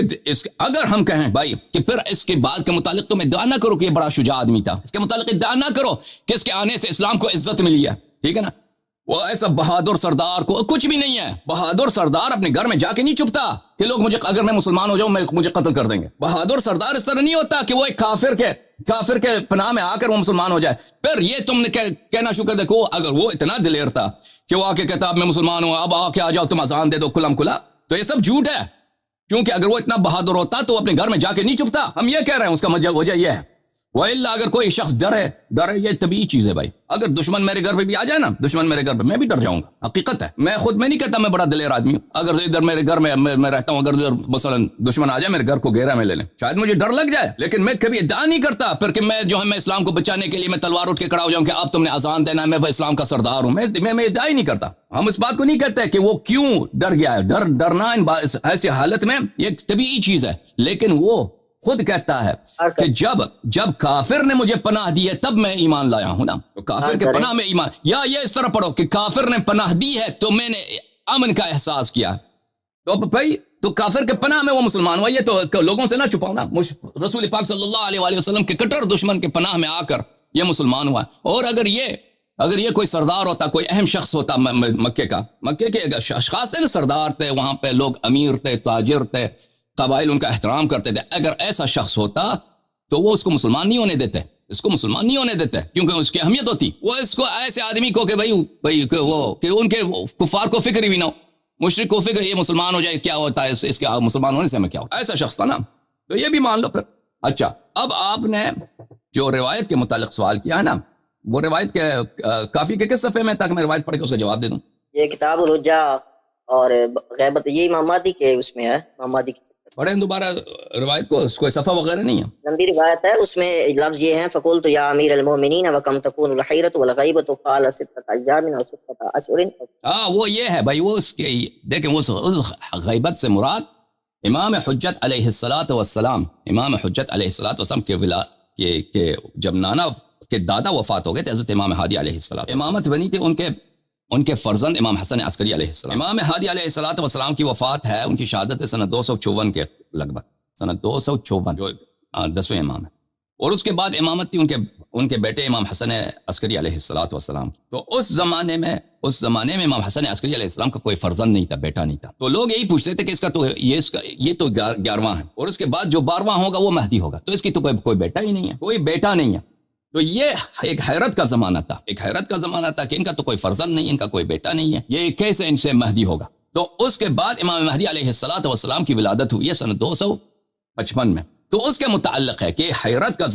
اگر ہم کہیں بھائی کہ پھر اس کے بعد کے متعلق تم ادعا نہ کرو کہ یہ بڑا شجاع آدمی تھا، اس کے متعلق ادعا نہ کرو کہ اس کے آنے سے اسلام کو عزت ملی ہے، ٹھیک ہے نا، وہ ایسا بہادر سردار کو کچھ بھی نہیں ہے۔ بہادر سردار اپنے گھر میں جا کے نہیں چھپتا کہ لوگ مجھے، اگر میں مسلمان ہو جاؤں مجھے قتل کر دیں گے۔ بہادر سردار اس طرح نہیں ہوتا کہ وہ ایک کافر کے پناہ میں آ کر وہ مسلمان ہو جائے۔ پھر یہ تم نے کہنا شکر، دیکھو اگر وہ اتنا دلیر تھا کہ وہ آ کے کہتا اب میں مسلمان ہوں، اب آ کے آ جاؤ تم اذان دے دو کھلم کھلا، تو یہ سب جھوٹ ہے، کیونکہ اگر وہ اتنا بہادر ہوتا تو وہ اپنے گھر میں جا کے نہیں چھپتا۔ ہم یہ کہہ رہے ہیں اس کا وجہ یہ ہے، وَإِلَّا اگر کوئی شخص ڈرے، یہ طبیعی چیز ہے بھائی۔ اگر دشمن میرے گھر پہ بھی آ جائے نا، دشمن میرے گھر پہ، میں بھی ڈر جاؤں گا، حقیقت ہے۔ میں نہیں کہتا میں بڑا دلیر آدمی ہوں، اگر ادھر میرے گھر میں رہتا ہوں، اگر مثلا دشمن آ جائے میرے گھر کو گھیرا میں لے لیں، شاید مجھے ڈر لگ جائے، لیکن میں کبھی ادعا نہیں کرتا پھر کہ میں جو ہے میں اسلام کو بچانے کے لیے میں تلوار اٹھ کے کھڑا ہو جاؤں کہ اب تم نے اذان دینا ہے، میں اسلام کا سردار ہوں۔ میں ادعا ہی نہیں کرتا۔ ہم اس بات کو نہیں کہتے کہ وہ کیوں ڈر گیا ہے، ڈرنا ایسی حالت میں یہ طبیعی چیز ہے، لیکن وہ خود کہتا ہے کہ جب کافر نے مجھے پناہ دی ہے تب میں ایمان لایا ہوں نا، تو کافر کے پناہ میں ایمان، یا یہ اس طرح پڑھو کہ کافر نے پناہ دی ہے تو میں نے امن کا احساس کیا، تو بھائی تو کافر کے پناہ میں وہ مسلمان ہوا۔ یہ تو لوگوں سے نہ چھپاؤ نا، رسول پاک صلی اللہ علیہ وسلم کے کٹر دشمن کے پناہ میں آ کر یہ مسلمان ہوا۔ اور اگر یہ کوئی سردار ہوتا، کوئی اہم شخص ہوتا مکے کے اشخاص تھے نا، سردار تھے، وہاں پہ لوگ امیر تھے، تاجر تھے، قبائل ان کا احترام کرتے تھے، اگر ایسا شخص ہوتا تو وہ اس کو مسلمان نہیں ہونے دیتے، کیونکہ اس کی اہمیت ہوتی۔ وہ اس کو ایسے آدمی کو کہ بھائی کہ ان کے کفار کو فکر بھی نہ ہو، مشرک کو فکر یہ مسلمان ہو جائے کیا ہوتا ہے، اس کے مسلمان ہونے سے ہمیں کیا ہوتا ہے، ایسا شخص تھا نا، تو یہ بھی مان لو پھر۔ اچھا، اب آپ نے جو روایت کے متعلق سوال کیا ہے نا، وہ روایت کے کافی کے کس صفحے میں، تاکہ میں روایت پڑھ کے اس کا جواب دے دوں؟ یہ کتاب الحجہ اور غیبت، یہ امام مہدی کے اس میں ہے، امام مہدی کی پڑھیں دوبارہ روایت کو، اس کوئی صفحہ وغیرہ نہیں ہے، لمبی روایت ہے، اس میں لفظ یہ ہیں، فقلت یا امیر المومنین وکم تکون الحیرۃ والغیبۃ قال 6 ایام و 6 اشہر۔ وہ یہ ہے بھائی، وہ اس کے دیکھیں، وہ غیبت سے مراد امام حجت علیہ الصلاۃ والسلام، امام حجت علیہ الصلاۃ والسلام کے جب نانا کے دادا وفات ہو گئے تھے، حضرت امام ہادی علیہ السلام، امامت بنی تھی ان کے فرزند امام حسن عسکری علیہ السلام۔ امام ہادی علیہ الصلوۃ والسلام کی وفات ہے، ان کی شہادت ہے سنہ 254 کے لگ بھگ، سنہ 254 جو 10ویں امام ہے، اور اس کے بعد امامت تھی ان کے بیٹے امام حسن عسکری علیہ الصلوۃ والسلام کی۔ تو اس زمانے میں امام حسن عسکری علیہ السلام کا کوئی فرزند نہیں تھا، بیٹا نہیں تھا، تو لوگ یہی پوچھتے تھے کہ یہ تو 11واں ہے، اور اس کے بعد جو 12واں ہوگا وہ مہدی ہوگا، تو اس کی تو کوئی بیٹا ہی نہیں ہے، کوئی بیٹا نہیں ہے۔ تو یہ ایک حیرت کا زمانہ تھا کہ ان کا تو کوئی فرزند نہیں، ان کا کوئی بیٹا نہیں ہے، یہ کیسے ان سے مہدی ہوگا۔ تو اس کے بعد امام مہدی علیہ الصلوۃ والسلام کی ولادت ہوئی ہے سنہ 255 میں۔ تو اس کے متعلق ہے کہ یہ حیرت کا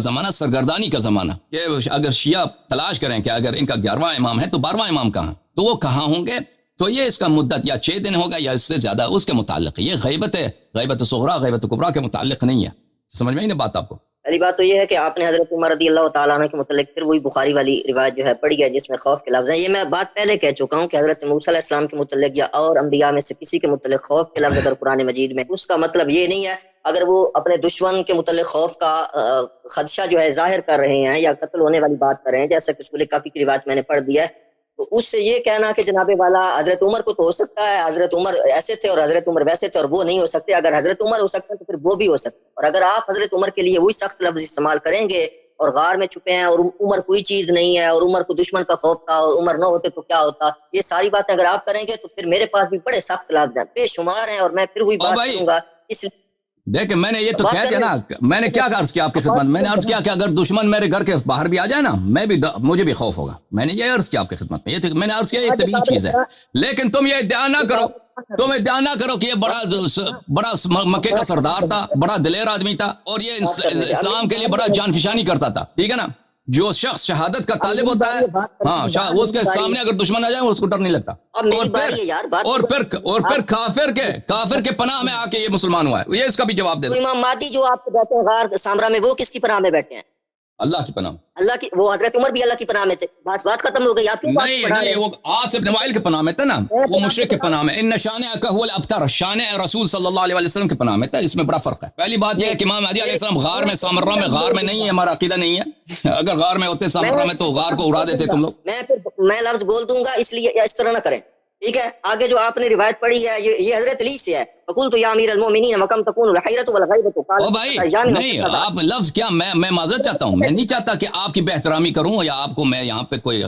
زمانہ، سرگردانی کا زمانہ، کہ اگر شیعہ تلاش کریں کہ اگر ان کا 11واں امام ہے تو 12واں امام کہاں، تو وہ کہاں ہوں گے، تو یہ اس کا مدت یا 6 دن ہوگا یا اس سے زیادہ، اس کے متعلق ہے۔ یہ غیبت ہے، غیبت صغریٰ غیبت کبریٰ کے متعلق نہیں ہے۔ سمجھ میں ہی نہیں بات آپ کو؟ پہلی بات تو یہ ہے کہ آپ نے حضرت عمر رضی اللہ تعالیٰ عنہ کے متعلق پھر وہی بخاری والی روایت جو ہے پڑھی ہے جس میں خوف کے لفظ ہیں۔ یہ میں بات پہلے کہہ چکا ہوں کہ حضرت موسیٰ علیہ السلام کے متعلق یا اور انبیاء میں سے کسی کے متعلق خوف کے لفظ اگر قرآن مجید میں، اس کا مطلب یہ نہیں ہے اگر وہ اپنے دشمن کے متعلق خوف کا خدشہ جو ہے ظاہر کر رہے ہیں یا قتل ہونے والی بات کر رہے ہیں، جیسا کہ سورہ کافی کی روایت میں نے پڑھ دیا ہے، تو اس سے یہ کہنا کہ جناب والا حضرت عمر کو تو ہو سکتا ہے، حضرت عمر ایسے تھے اور حضرت عمر ویسے تھے اور وہ نہیں ہو سکتے، اگر حضرت عمر ہو سکتے ہیں تو پھر وہ بھی ہو سکتے ہیں۔ اور اگر آپ حضرت عمر کے لیے وہی سخت لفظ استعمال کریں گے اور غار میں چھپے ہیں اور عمر کوئی چیز نہیں ہے اور عمر کو دشمن کا خوف تھا اور عمر نہ ہوتے تو کیا ہوتا، یہ ساری باتیں اگر آپ کریں گے تو پھر میرے پاس بھی بڑے سخت لفظ ہیں، بے شمار ہیں، اور میں پھر وہی بات کروں گا۔ دیکھیں میں نے یہ تو کہہ دیا نا, میں نے کیا عرض کیا آپ کی خدمت, میں نے عرض کیا کہ اگر دشمن میرے گھر کے باہر بھی آ جائے نا, مجھے بھی خوف ہوگا. میں نے یہ عرض کیا آپ کی خدمت میں, یہ میں نے عرض کیا یہ طبیعی چیز ہے. لیکن تم یہ ادعا نہ کرو کہ یہ بڑا مکے کا سردار تھا, بڑا دلیر آدمی تھا, اور یہ اسلام کے لیے بڑا جان فشانی کرتا تھا. ٹھیک ہے نا, جو شخص شہادت کا طالب ہوتا ہے, ہاں وہ اس کے سامنے اگر دشمن آ جائے اس کو ڈر نہیں لگتا. اور پھر کافر کے پناہ میں آ کے یہ مسلمان ہوا ہے, یہ اس کا بھی جواب دے دو. امام مہدی جو آپ کو بیٹھے ہیں غار سامرا میں, وہ کس کی پناہ میں بیٹھے ہیں؟ اللہ کی پناہ. اللہ کی, وہ حضرت عمر بھی اللہ کی پناہ میں تھے. بات ختم ہو گئی. آپ نہیں وہ عاص ابن وائل کے پناہ میں تھے نا, وہ مشرک کے پناہ میں. ان شانئک هو الابتر, شان رسول صلی اللہ علیہ وسلم کے پناہ میں تھا. اس میں بڑا فرق ہے. پہلی بات یہ ہے کہ امام مہدی علیہ السلام غار میں سامرہ میں غار میں نہیں ہے, ہمارا عقیدہ نہیں ہے. اگر غار میں ہوتے سامرہ میں تو غار کو اڑا دیتے تم لوگ. میں لفظ بول دوں گا, اس لیے اس طرح نہ کریں. ٹھیک ہے, آگے جو آپ نے روایت پڑھی ہے یہ حضرت علی سے ہے. فقلت یا امیر المومنین وکم تکون الحیرۃ والغیبۃ. او بھائی نہیں, آپ لفظ کیا, میں معذرت چاہتا ہوں. میں نہیں چاہتا کہ آپ کی بے احترامی کروں یا آپ کو میں یہاں پہ کوئی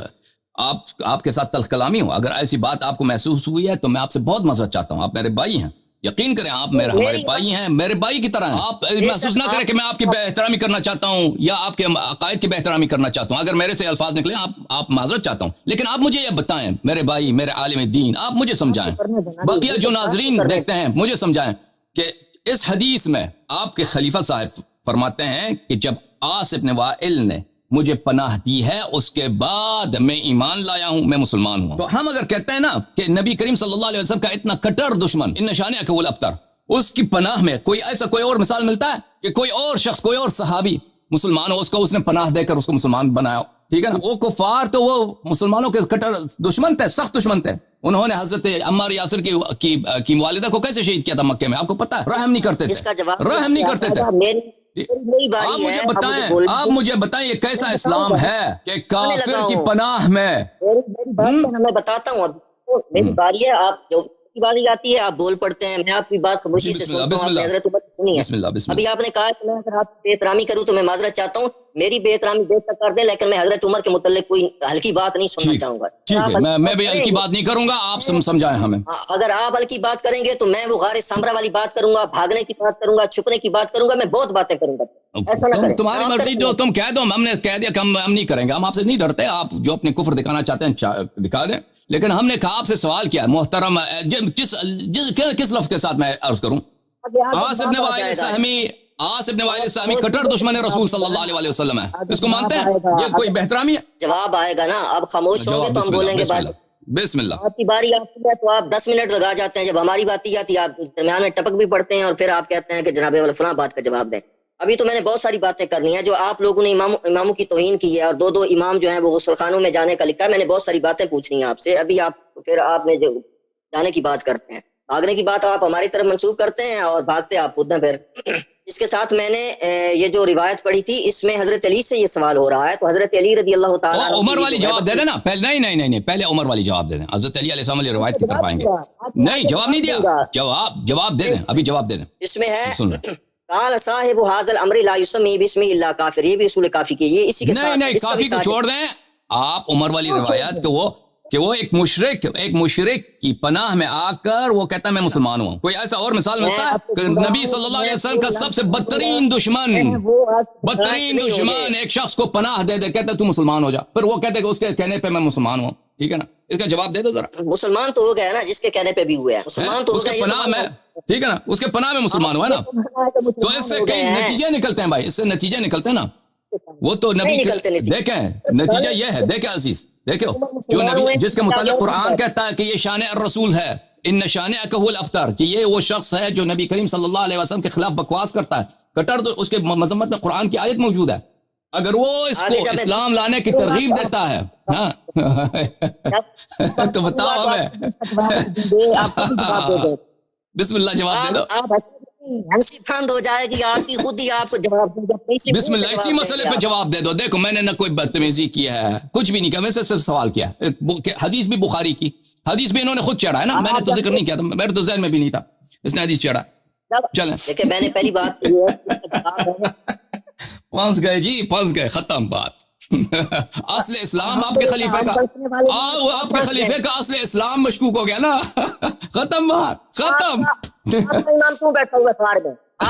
آپ کے ساتھ تلخ کلامی ہوں. اگر ایسی بات آپ کو محسوس ہوئی ہے تو میں آپ سے بہت معذرت چاہتا ہوں. آپ میرے بھائی ہیں, یقین کریں, آپ ہمارے بھائی ہیں, میرے بھائی کی طرح ہیں. آپ محسوس نہ کریں کہ میں آپ کی بے احترامی کرنا چاہتا ہوں یا آپ کے عقائد کی بے احترامی کرنا چاہتا ہوں. اگر میرے سے الفاظ نکلیں آپ معذرت چاہتا ہوں, لیکن آپ مجھے یہ بتائیں, میرے بھائی, میرے عالم دین, آپ مجھے سمجھائیں, بقیہ جو ناظرین دیکھتے ہیں مجھے سمجھائیں کہ اس حدیث میں آپ کے خلیفہ صاحب فرماتے ہیں کہ جب عاص ابن وائل نے مجھے پناہ دی ہے اس کے بعد میں ایمان لایا ہوں, میں مسلمان ہوں. تو ہم اگر کہتے ہیں نا کہ نبی کریم صلی اللہ علیہ وسلم کا اتنا کٹر دشمن, ان شانئک هو الابتر, اس کی پناہ میں کوئی اور مثال ملتا ہے کہ کوئی اور شخص, کوئی اور صحابی مسلمان ہو, اس نے پناہ دے کر اس کو مسلمان بنایا ہو. ٹھیک ہے نا, وہ کفار تو وہ مسلمانوں کے کٹر دشمن تھے, سخت دشمن تھے. انہوں نے حضرت عمار یاسر کی والدہ کو کیسے شہید کیا تھا مکے میں, آپ کو پتا ہے, رحم نہیں کرتے تھے. آپ مجھے بتائیں یہ کیسا اسلام ہے کہ کافر کی پناہ میں. میں بتاتا ہوں, میری باری ہے, آپ جو کی باری آتی ہے آپ بول پڑتے ہیں, میں آپ کی بات خاموشی سے سنتا ہوں. حضرت عمر سنی ہے. ابھی آپ نے کہا کہ میں اگر آپ بے احترامی کروں تو میں معذرت چاہتا ہوں. میری بے احترامی بے شک کر دیں, لیکن میں حضرت عمر کے متعلق کوئی ہلکی بات نہیں سننا چاہوں گا. ٹھیک ہے, میں بھی ہلکی بات نہیں کروں گا, آپ سمجھائیں ہمیں. اگر آپ ہلکی بات کریں گے تو میں وہ غار سامرا والی بات کروں گا, بھاگنے کی بات کروں گا, چھپنے کی بات کروں گا, میں بہت باتیں کروں گا. تمہاری مرضی, جو تم کہہ دو. ہم نے کہہ دیا کہ ہم نہیں کریں گے, ہم آپ سے نہیں ڈرتے. آپ جو اپنے کفر دکھانا چاہتے ہیں دکھا دیں, لیکن ہم نے کہا آپ سے سوال کیا محترم, کس لفظ کے ساتھ میں عرض کروں. عاص ابن وائل سہمی کٹر دشمن رسول صلی اللہ علیہ وسلم ہے, اس کو مانتے ہیں؟ یہ کوئی بہترامی ہے؟ جواب آئے گا نا, آپ خاموش ہوں گے تو ہم بولیں گے. بسم اللہ. آپ کی باری آتی ہے تو آپ 10 منٹ لگا جاتے ہیں, جب ہماری بات آتی ہے آپ درمیان میں ٹپک بھی پڑتے ہیں, اور پھر آپ کہتے ہیں کہ جناب فلاں بات کا جواب دیں. ابھی تو میں نے بہت ساری باتیں کرنی ہیں. جو آپ لوگوں نے اماموں کی توہین کی ہے, اور دو امام جو ہیں وہ غسل خانوں میں جانے کا لکھا ہے, میں نے بہت ساری باتیں پوچھنی ہیں آپ سے. ابھی آپ نے جو جانے کی بات کرتے ہیں, بھاگنے کی بات آپ ہماری طرف منسوخ کرتے ہیں, اور بھاگتے آپ خود ہیں. پھر اس کے ساتھ میں نے یہ جو روایت پڑھی تھی, اس میں حضرت علی سے یہ سوال ہو رہا ہے, تو حضرت علی رضی اللہ تعالیٰ عمر والی جواب دے دینا پہلے. نہیں, پہلے عمر والی جواب دے دیں. حضرت علی علیہ السلام علیہ روایت کی طرف آئیں گے. نہیں, جواب نہیں دیا, جواب دے دیں, ابھی جواب دے دیں. اس میں ہے قال صاحب هذا الامر لا يسمي باسم الا کافر, یہ بھی اصول کافی کی, یہ اسی کے ساتھ. نہیں, کافی کو چھوڑ دیں آپ. عمر والی روایت کہ وہ ایک مشرک کی پناہ میں آ کر وہ کہتا ہے میں مسلمان ہوں. کوئی ایسا اور مثال ملتا ہے کہ نبی صلی اللہ علیہ وسلم کا سب سے بدترین دشمن ایک شخص کو پناہ دے کہتا ہے تو مسلمان ہو جا, پھر وہ کہتے کہ اس کے کہنے پہ میں مسلمان ہوں. ٹھیک ہے نا, اس کا جواب دے دو ذرا. مسلمان تو ہو گیا نا, جس کے کہنے پہ بھی ہوا ہے مسلمان تو اس کے پناہ میں. ٹھیک ہے نا, اس کے پناہ میں مسلمان ہوا ہے نا, تو اس سے کئی نتیجے نکلتے ہیں بھائی, اس سے نتیجے نکلتے ہیں نا. وہ تو نبی دیکھیں, نتیجہ یہ ہے, دیکھیں عزیز, دیکھو جو نبی جس کے متعلق قرآن کہتا ہے کہ یہ شان الرسول ہے, ان شانئک هو الابتر, کہ یہ وہ شخص ہے جو نبی کریم صلی اللہ علیہ وسلم کے خلاف بکواس کرتا ہے, کٹر, اس کے مذمت میں قرآن کی آیت موجود ہے. اگر وہ اس کو اسلام لانے کی ترغیب دیتا ہے تو بتاؤ ہمیں. بسم اللہ, جواب دے دو. ہو جائے گی آپ کی, خود ہی آپ کو جواب دیں گے. بسم اللہ, اسی مسئلے پہ جواب دے دو. دیکھو میں نے نہ کوئی بدتمیزی کی ہے, کچھ بھی نہیں کیا, میں سے صرف سوال کیا. حدیث بھی بخاری کی حدیث بھی انہوں نے خود چڑھا ہے نا, میں نے تو ذکر نہیں کیا تھا, میرے تو ذہن میں بھی نہیں تھا, اس نے حدیث چڑھا. چلیں دیکھیں, میں نے پہلی بات پھنس گئے, ختم بات. اصل اسلام آپ کے خلیفے کا, آپ کے خلیفے کا اصل اسلام مشکوک ہو گیا نا. ختم بات, ختم. امام کیوں بیٹھا ہوا اخبار میں,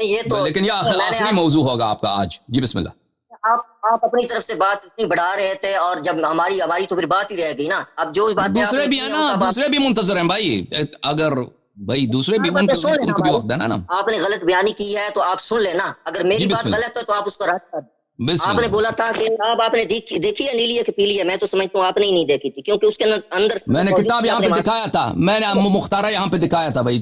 نہیں یہ تو لیکن یہ آخری موضوع ہوگا آپ کا آج. جی بسم اللہ. آپ اپنی طرف سے بات اتنی بڑھا رہے تھے اور جب ہماری تو پھر بات ہی رہ گئی نا. اب جو بات دوسرے بھی ہیں نا, دوسرے بھی منتظر ہیں بھائی. اگر بھائی دوسرے بھی ان کو بھی وقت دینا نا. آپ نے غلط بیانی کی ہے تو آپ سن لینا, اگر میری بات غلط ہے تو آپ اس کو رد کر. آپ نے بولا تھا کہ آپ نے دیکھی ہے نیلی ہے کہ پیلی ہے, میں تو سمجھتا ہوں آپ نے ہی نہیں دیکھی تھی, کیونکہ اس کے اندر میں نے کتاب یہاں پہ دکھایا تھا, میں نے مختارہ یہاں پہ دکھایا تھا بھائی,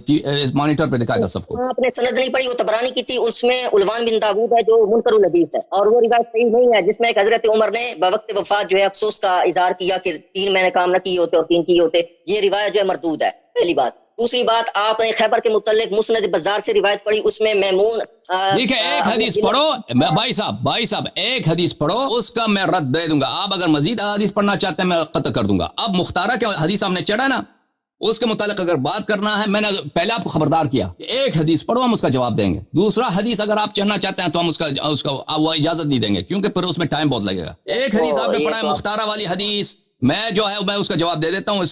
مانیٹر پہ دکھایا تھا سب کو. آپ نے سند نہیں پڑھی, وہ طبرانی کی تھی, اس میں علوان بن داؤد ہے جو منکر الحدیث ہے, اور وہ روایت صحیح نہیں ہے جس میں ایک حضرت عمر نے بوقت وفات جو ہے افسوس کا اظہار کیا کہ 3 مہینے کام نہ کیے ہوتے اور 3 کیے ہوتے. یہ روایت جو ہے مردود ہے, پہلی بات. دوسری بات, آپ نے خیبر کے متعلق مسند بزار سے روایت پڑھی, اس میں میمون ٹھیک ہے, ایک حدیث پڑھو بھائی صاحب ایک حدیث پڑھو, اس کا میں رد دے دوں گا. آپ اگر مزید حدیث پڑھنا چاہتے ہیں میں قطع کر دوں گا. اب مختارہ کے حدیث آپ نے چڑھا نا, اس کے متعلق اگر بات کرنا ہے, میں نے پہلے آپ کو خبردار کیا کہ ایک حدیث پڑھو, ہم اس کا جواب دیں گے. دوسرا حدیث اگر آپ چڑھنا چاہتے ہیں تو ہم اس کا وہ اجازت نہیں دیں گے, کیونکہ پھر اس میں ٹائم بہت لگے گا. ایک حدیث آپ نے پڑھا ہے مختارہ والی حدیث, میں جو ہے میں اس کا جواب دے دیتا ہوں.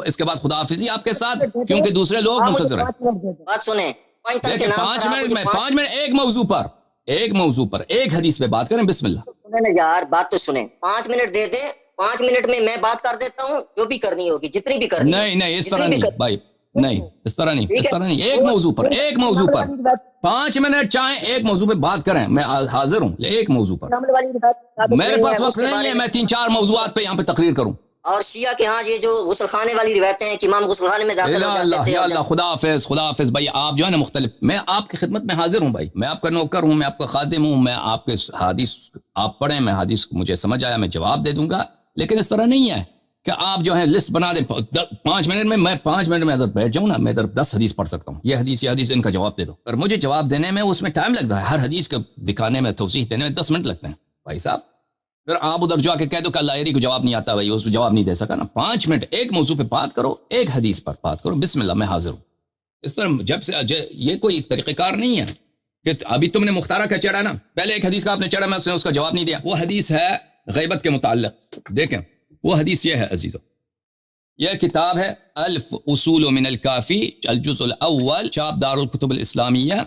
اس کے بعد خدا حافظی آپ کے ساتھ, کیونکہ دوسرے لوگ منتظر ہیں. بات سنیں, 5 منٹ ایک موضوع پر ایک حدیث پہ بات کریں. بسم اللہ. یار بات تو سنیں, 5 منٹ دے دیں, 5 منٹ میں میں بات کر دیتا ہوں جو بھی کرنی ہوگی, جتنی بھی کرنی. نہیں اس طرح نہیں بھائی, نہیں اس طرح نہیں. ایک موضوع پر 5 منٹ چاہیں ایک موضوع پہ بات کریں, میں حاضر ہوں. ایک موضوع پر میرے پاس وقت نہیں ہے میں 3-4 موضوعات پہ یہاں پہ تقریر کروں. اور شیعہ کے ہاں یہ جو غسل خانے والی روایتیں ہیں کہ امام غسل خانے میں داخل ہو جاتے تھے. اللہ خدا حافظ بھائی. آپ جو ہے نا مختلف, میں آپ کی خدمت میں حاضر ہوں بھائی, میں آپ کا نوکر ہوں, میں آپ کا خادم ہوں. میں آپ کے حدیث آپ پڑھیں, میں حدیث مجھے سمجھ آیا میں جواب دے دوں گا. لیکن اس طرح نہیں ہے کہ آپ جو ہے لسٹ بنا دیں 5 منٹ میں. میں 5 منٹ میں اگر بیٹھ جاؤں نا, میں ادھر 10 حدیث پڑھ سکتا ہوں. یہ حدیث ان کا جواب دے دو, پر مجھے جواب دینے میں اس میں ٹائم لگتا ہے. ہر حدیث کو دکھانے میں, توضیح دینے میں 10 منٹ لگتے ہیں بھائی صاحب. پھر آپ ادھر جو آ کے کہہ دو کہ اللہ کو جواب نہیں آتا بھائی, اس کو جواب نہیں دے سکا نا. 5 منٹ ایک موضوع پہ بات کرو, ایک حدیث پر بات کرو. بسم اللہ, میں حاضر ہوں. اس طرح جب سے یہ کوئی طریقہ کار نہیں ہے کہ ابھی تم نے مختارہ کا چڑھا نا, پہلے ایک حدیث کا آپ نے چڑھا, میں اس کا جواب نہیں دیا. وہ حدیث ہے غیبت کے متعلق. دیکھیں وہ حدیث یہ ہے عزیزو, یہ کتاب ہے الف اصول من الکافی الجزء الاول, چاپ دار الکتب الاسلامیہ,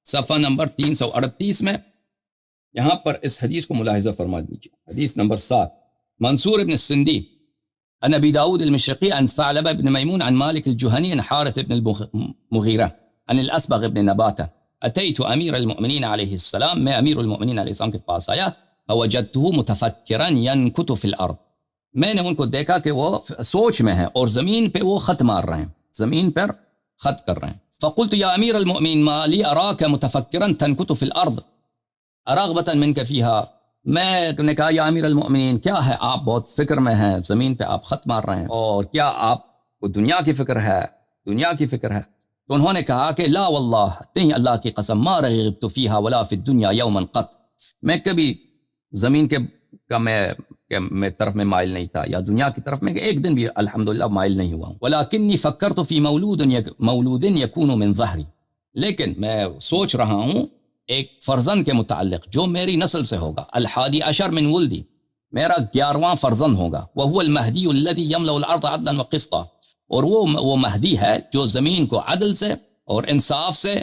صفحہ نمبر 338 میں. یہاں پر اس حدیث کو ملاحظہ فرما دیجیے. حدیث نمبر 7, منصور ابن السندی عن ابی داود المشرقی عن ثعلبہ بن میمون عن مالک الجہنی عن حارث بن المغیرہ عن الاسبغ بن نباتہ اتیت امیر المؤمنین علیہ السلام, میں امیر المؤمنین علیہ السلام کے پاس آیا, فوجدته متفکرا ينکت فی الارض, میں نے ان کو دیکھا کہ وہ سوچ میں ہیں اور زمین پہ وہ خط مار رہے ہیں, زمین پر خط کر رہے ہیں. فقلت یا امیر المؤمنین ما لی اراک متفکرا تنکت فی الارض ارغبتا منک فیہا, میں نے کہا یا امیر المؤمنین کیا ہے آپ بہت فکر میں ہیں, زمین پہ آپ خط مار رہے ہیں, اور کیا آپ کو دنیا کی فکر ہے؟ تو انہوں نے کہا کہ لا واللہ, نہیں اللہ کی قسم, ما رغبت فیہا ولا فی الدنیا یوما قط, میں کبھی زمین کا میں طرف میں مائل نہیں تھا, یا دنیا کی طرف میں ایک دن بھی الحمدللہ مائل نہیں ہوا ہوں. ولکنی فکرت فی مولود یکون من ظہری, لیکن میں سوچ رہا ہوں ایک فرزند کے متعلق جو میری نسل سے ہوگا. الحادی عشر من ولدی, میرا 11واں فرزند ہوگا. وہو المہدی الذی یملأ الارض عدلا وقسطا, اور وہ مہدی ہے جو زمین کو عدل سے اور انصاف سے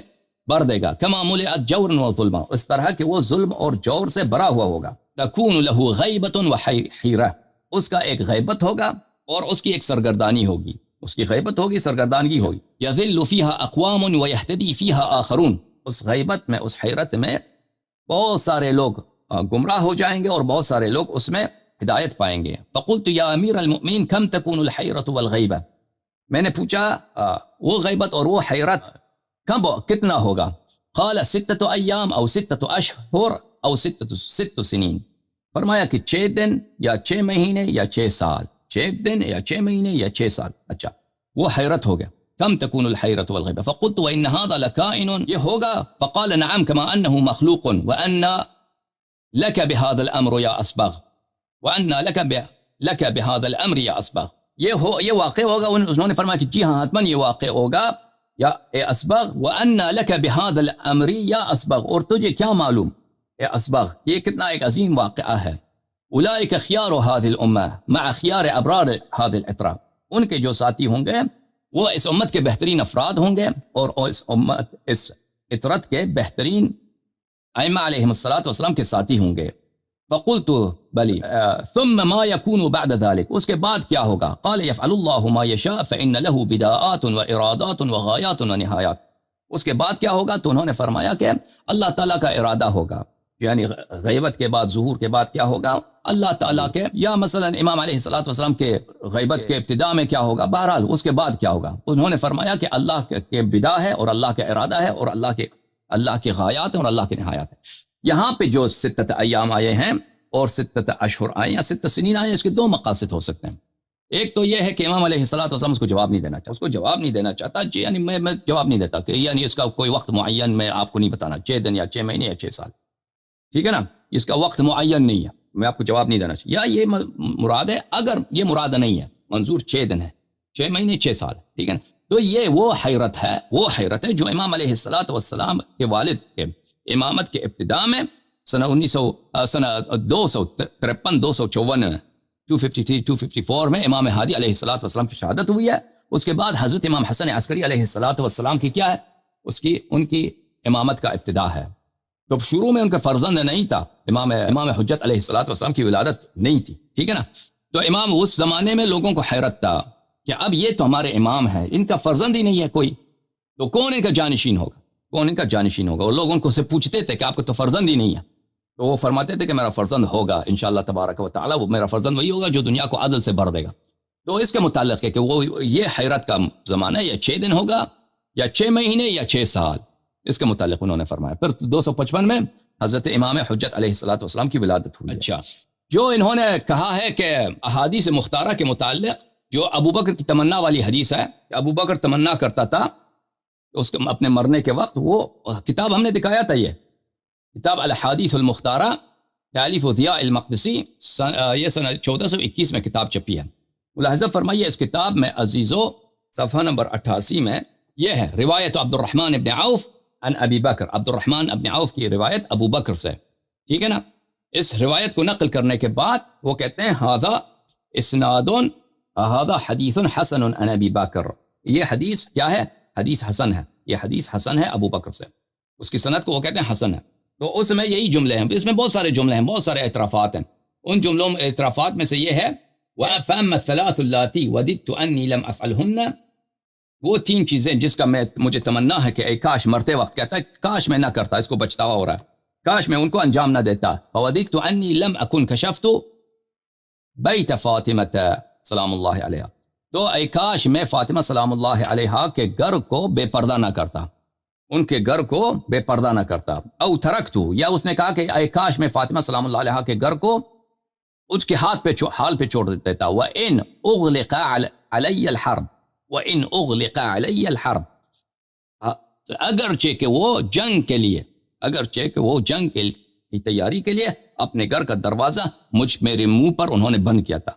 بھر دے گا. کما ملئت جورا وظلما, اس طرح کہ وہ ظلم اور جور سے بھرا ہوا ہوگا. تکون له غیبت وحیرہ, اس کا ایک غیبت ہوگا اور اس کی ایک سرگردانی ہوگی. اس کی غیبت ہوگی, سرگردانگی ہوگی. یذل فیہا اقوام ویہتدی فیہا آخرون, اس غیبت میں, اس حیرت میں بہت سارے لوگ گمراہ ہو جائیں گے اور بہت سارے لوگ اس میں ہدایت پائیں گے. فقلت یا امیر المؤمنین کم تکون الحیرۃ والغیبہ, میں نے پوچھا وہ غیبت اور وہ حیرت کتنا ہوگا؟ قال 6 ایام او 6 اشہر او 6 سنین, فرمایا کہ 6 دن یا 6 مہینے یا 6 سال, 6 دن یا 6 مہینے یا 6 سال. اچھا وہ حیرت ہو گیا. کم تکون الحیرۃ والغیبہ, فقلت وان هذا لکائن, یہ ہوگا. فقال نعم كما انه مخلوق وان لك بهذا الامر يا اصبغ, وان لك بهذا الامر يا اصبغ, یہ واقع ہوگا. انہوں نے فرمایا کہ جی ہاں حتماً یہ واقع ہوگا یا اے اصبغ, وان لك بهذا الامر يا اصبغ, اور تجھے کیا معلوم اے اصبغ, یہ کتنا ایک عظیم واقعہ ہے. اولئک خیار هذه الامه مع خیار ابرار هذه الاتراب, ان کے جو ساتھی ہوں گے وہ اس امت کے بہترین افراد ہوں گے, اور اس اطرت کے بہترین ائمہ علیہم الصلاۃ والسلام کے ساتھی ہوں گے. فقلت بلی ثم ما يكون بعد ذلك, اس کے بعد کیا ہوگا؟ قال يفعل الله ما يشاء فإن له بداءات وإرادات وغایات ونہایات. اس کے بعد کیا ہوگا؟ تو انہوں نے فرمایا کہ اللہ تعالیٰ کا ارادہ ہوگا, یعنی غیبت کے بعد ظہور کے بعد کیا ہوگا؟ اللہ تعالیٰ کے, یا مثلا امام علیہ الصلاۃ والسلام کے غیبت کے ابتداء میں کیا ہوگا؟ بہرحال اس کے بعد کیا ہوگا؟ انہوں نے فرمایا کہ اللہ کے بدا ہے اور اللہ کا ارادہ ہے اور اللہ کے غایات اور اللہ کے نہایات ہے. یہاں پہ جو ستت ایام آئے ہیں اور ستت اشہر آئے یا ست سنین آئے, اس کے دو مقاصد ہو سکتے ہیں. ایک تو یہ ہے کہ امام علیہ الصلاۃ والسلام اس کو جواب نہیں دینا چاہتا, اس کو جواب نہیں دینا چاہتا, یعنی میں جواب نہیں دیتا کہ یعنی اس کا کوئی وقت معین میں آپ کو نہیں بتانا, 6 دن یا 6 مہینے یا 6 سال, ٹھیک ہے نا, اس کا وقت معین نہیں ہے, میں آپ کو جواب نہیں دینا چاہیے. یا یہ مراد ہے, اگر یہ مراد نہیں ہے, منظور 6 دن ہے, 6 مہینے 6 سال, ٹھیک ہے نا, تو یہ وہ حیرت ہے جو امام علیہ الصلاۃ والسلام کے والد کے امامت کے ابتداء میں سنہ 253 254 میں امام ہادی علیہ الصلاۃ والسلام کی شہادت ہوئی ہے. اس کے بعد حضرت امام حسن عسکری علیہ الصلاۃ والسلام کی کیا ہے؟ ان کی امامت کا ابتداء ہے. تو شروع میں ان کا فرزند نہیں تھا, امام حجت علیہ الصلاۃ والسلام کی ولادت نہیں تھی, ٹھیک ہے نا. تو امام اس زمانے میں لوگوں کو حیرت تھا کہ اب یہ تو ہمارے امام ہیں, ان کا فرزند ہی نہیں ہے کوئی, تو کون ان کا جانشین ہوگا؟ اور لوگ ان کو سے پوچھتے تھے کہ آپ کو تو فرزند ہی نہیں ہے, تو وہ فرماتے تھے کہ میرا فرزند ہوگا انشاءاللہ تبارک و تعالی, وہ میرا فرزند وہی ہوگا جو دنیا کو عدل سے بھر دے گا. تو اس کے متعلق ہے کہ وہ یہ حیرت کا زمانہ ہے, یا 6 دن ہوگا یا 6 مہینے یا 6 سال, اس کے متعلق انہوں نے فرمایا. پھر 255 میں حضرت امام حجت علیہ الصلاۃ والسلام کی ولادت ہوئی. اچھا, جو انہوں نے کہا ہے کہ احادیث مختارہ کے متعلق جو ابو بکر کی تمنا والی حدیث ہے, ابو بکر تمنا کرتا تھا اس کے اپنے مرنے کے وقت, وہ کتاب ہم نے دکھایا تھا, یہ کتاب الاحادیث المختارہ تالیف ضیاء المقدسی, یہ سنہ 1421 میں کتاب چھپی ہے. ملاحظہ فرمائیے اس کتاب میں عزیزو صفحہ نمبر 88 میں یہ ہے روایت عبد الرحمن ابن عوف عن ابی بکر, عبد الرحمن ابن عوف کی روایت ابو بکر سے, ٹھیک ہے نا. اس روایت کو نقل کرنے کے بعد وہ کہتے ہیں هذا حدیث حسن عن ابی بکر, یہ حدیث کیا ہے؟ حدیث حسن ہے, یہ حدیث حسن ہے ابو بکر سے, اس کی سند کو وہ کہتے ہیں حسن ہے. تو اس میں یہی جملے ہیں, اس میں بہت سارے جملے ہیں, بہت سارے اعترافات ہیں. ان جملوں میں اعترافات میں سے یہ ہے وَأَفَأَمَّا الثَّلَاثُ اللَّاتِي وَدِدْتُ أَنِّي لَمْ أَفْعَلْهُنَّ, وہ 3 چیزیں جس کا مجھے تمنا ہے کہ اے کاش, مرتے وقت کہتا ہے کاش میں نہ کرتا, اس کو بچتاوا ہو رہا ہے, کاش میں ان کو انجام نہ دیتا. وَوَدِدْتُ أَنِّي لَمْ أَكُنْ كَشَفْتُ بَيْتَ فَاطِمَةَ سلام اللہ علیہا, تو اے کاش میں فاطمہ سلام اللہ علیہا کے گھر کو بے پردہ نہ کرتا, ان کے گھر کو بے پردہ نہ کرتا. او ترکتو, یا اس نے کہا کہ اے کاش میں فاطمہ سلام اللہ علیہا کے گھر کو اس کے حال پہ چھوڑ دیتا. وَإِنْ أُغْلِقَ عَلَيَّ الْحَرْبِ وَإِنْ أُغْلِقَ عَلَيَّ الْحَرْبِ, اگرچہ کہ وہ جنگ کی تیاری کے لیے اپنے گھر کا دروازہ میرے منہ پر انہوں نے بند کیا تھا,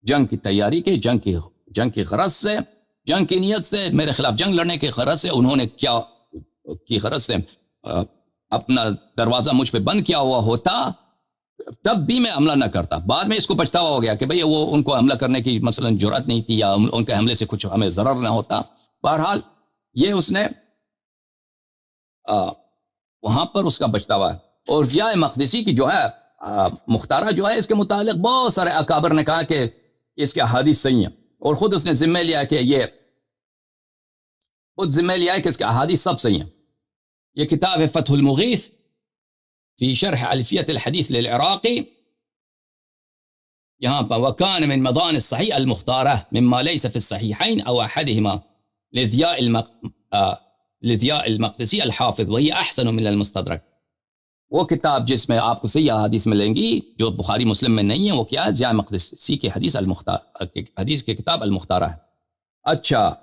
جنگ کی تیاری کے, جنگ کی غرض سے, جنگ کی نیت سے, میرے خلاف جنگ لڑنے کے غرض سے انہوں نے کیا کی غرض سے اپنا دروازہ مجھ پہ بند کیا ہوا ہوتا, تب بھی میں حملہ نہ کرتا. بعد میں اس کو پچھتاوا ہو گیا کہ بھئی وہ ان کو حملہ کرنے کی مثلا جرأت نہیں تھی, یا ان کے حملے سے کچھ ہمیں ضرر نہ ہوتا. بہرحال یہ اس نے وہاں پر اس کا پچھتاوا ہے. اور ضیاء مقدسی کی جو ہے مختارہ جو ہے, اس کے متعلق بہت سارے اکابر نے کہا کہ اس کے احادیث صحیح ہیں, اور خود اس نے ذمہ لیا کہ اس کے احادیث سب صحیح ہیں. یہ کتاب ہے فتح المغیث فی شرح الفیۃ الحدیث للعراقی, یہاں پر وکان من مضان الصحیح المختارہ مما لیس فی الصحیحین او احدہما لضیاء المقدسی الحافظ وہی احسن من المستدرک. وہ کتاب جس میں آپ کو صحیح حدیث ملیں گی جو بخاری مسلم میں نہیں ہے, وہ کیا ہے؟ ضیاء مقدسی کی حدیث کی کتاب المختارہ ہے. اچھا,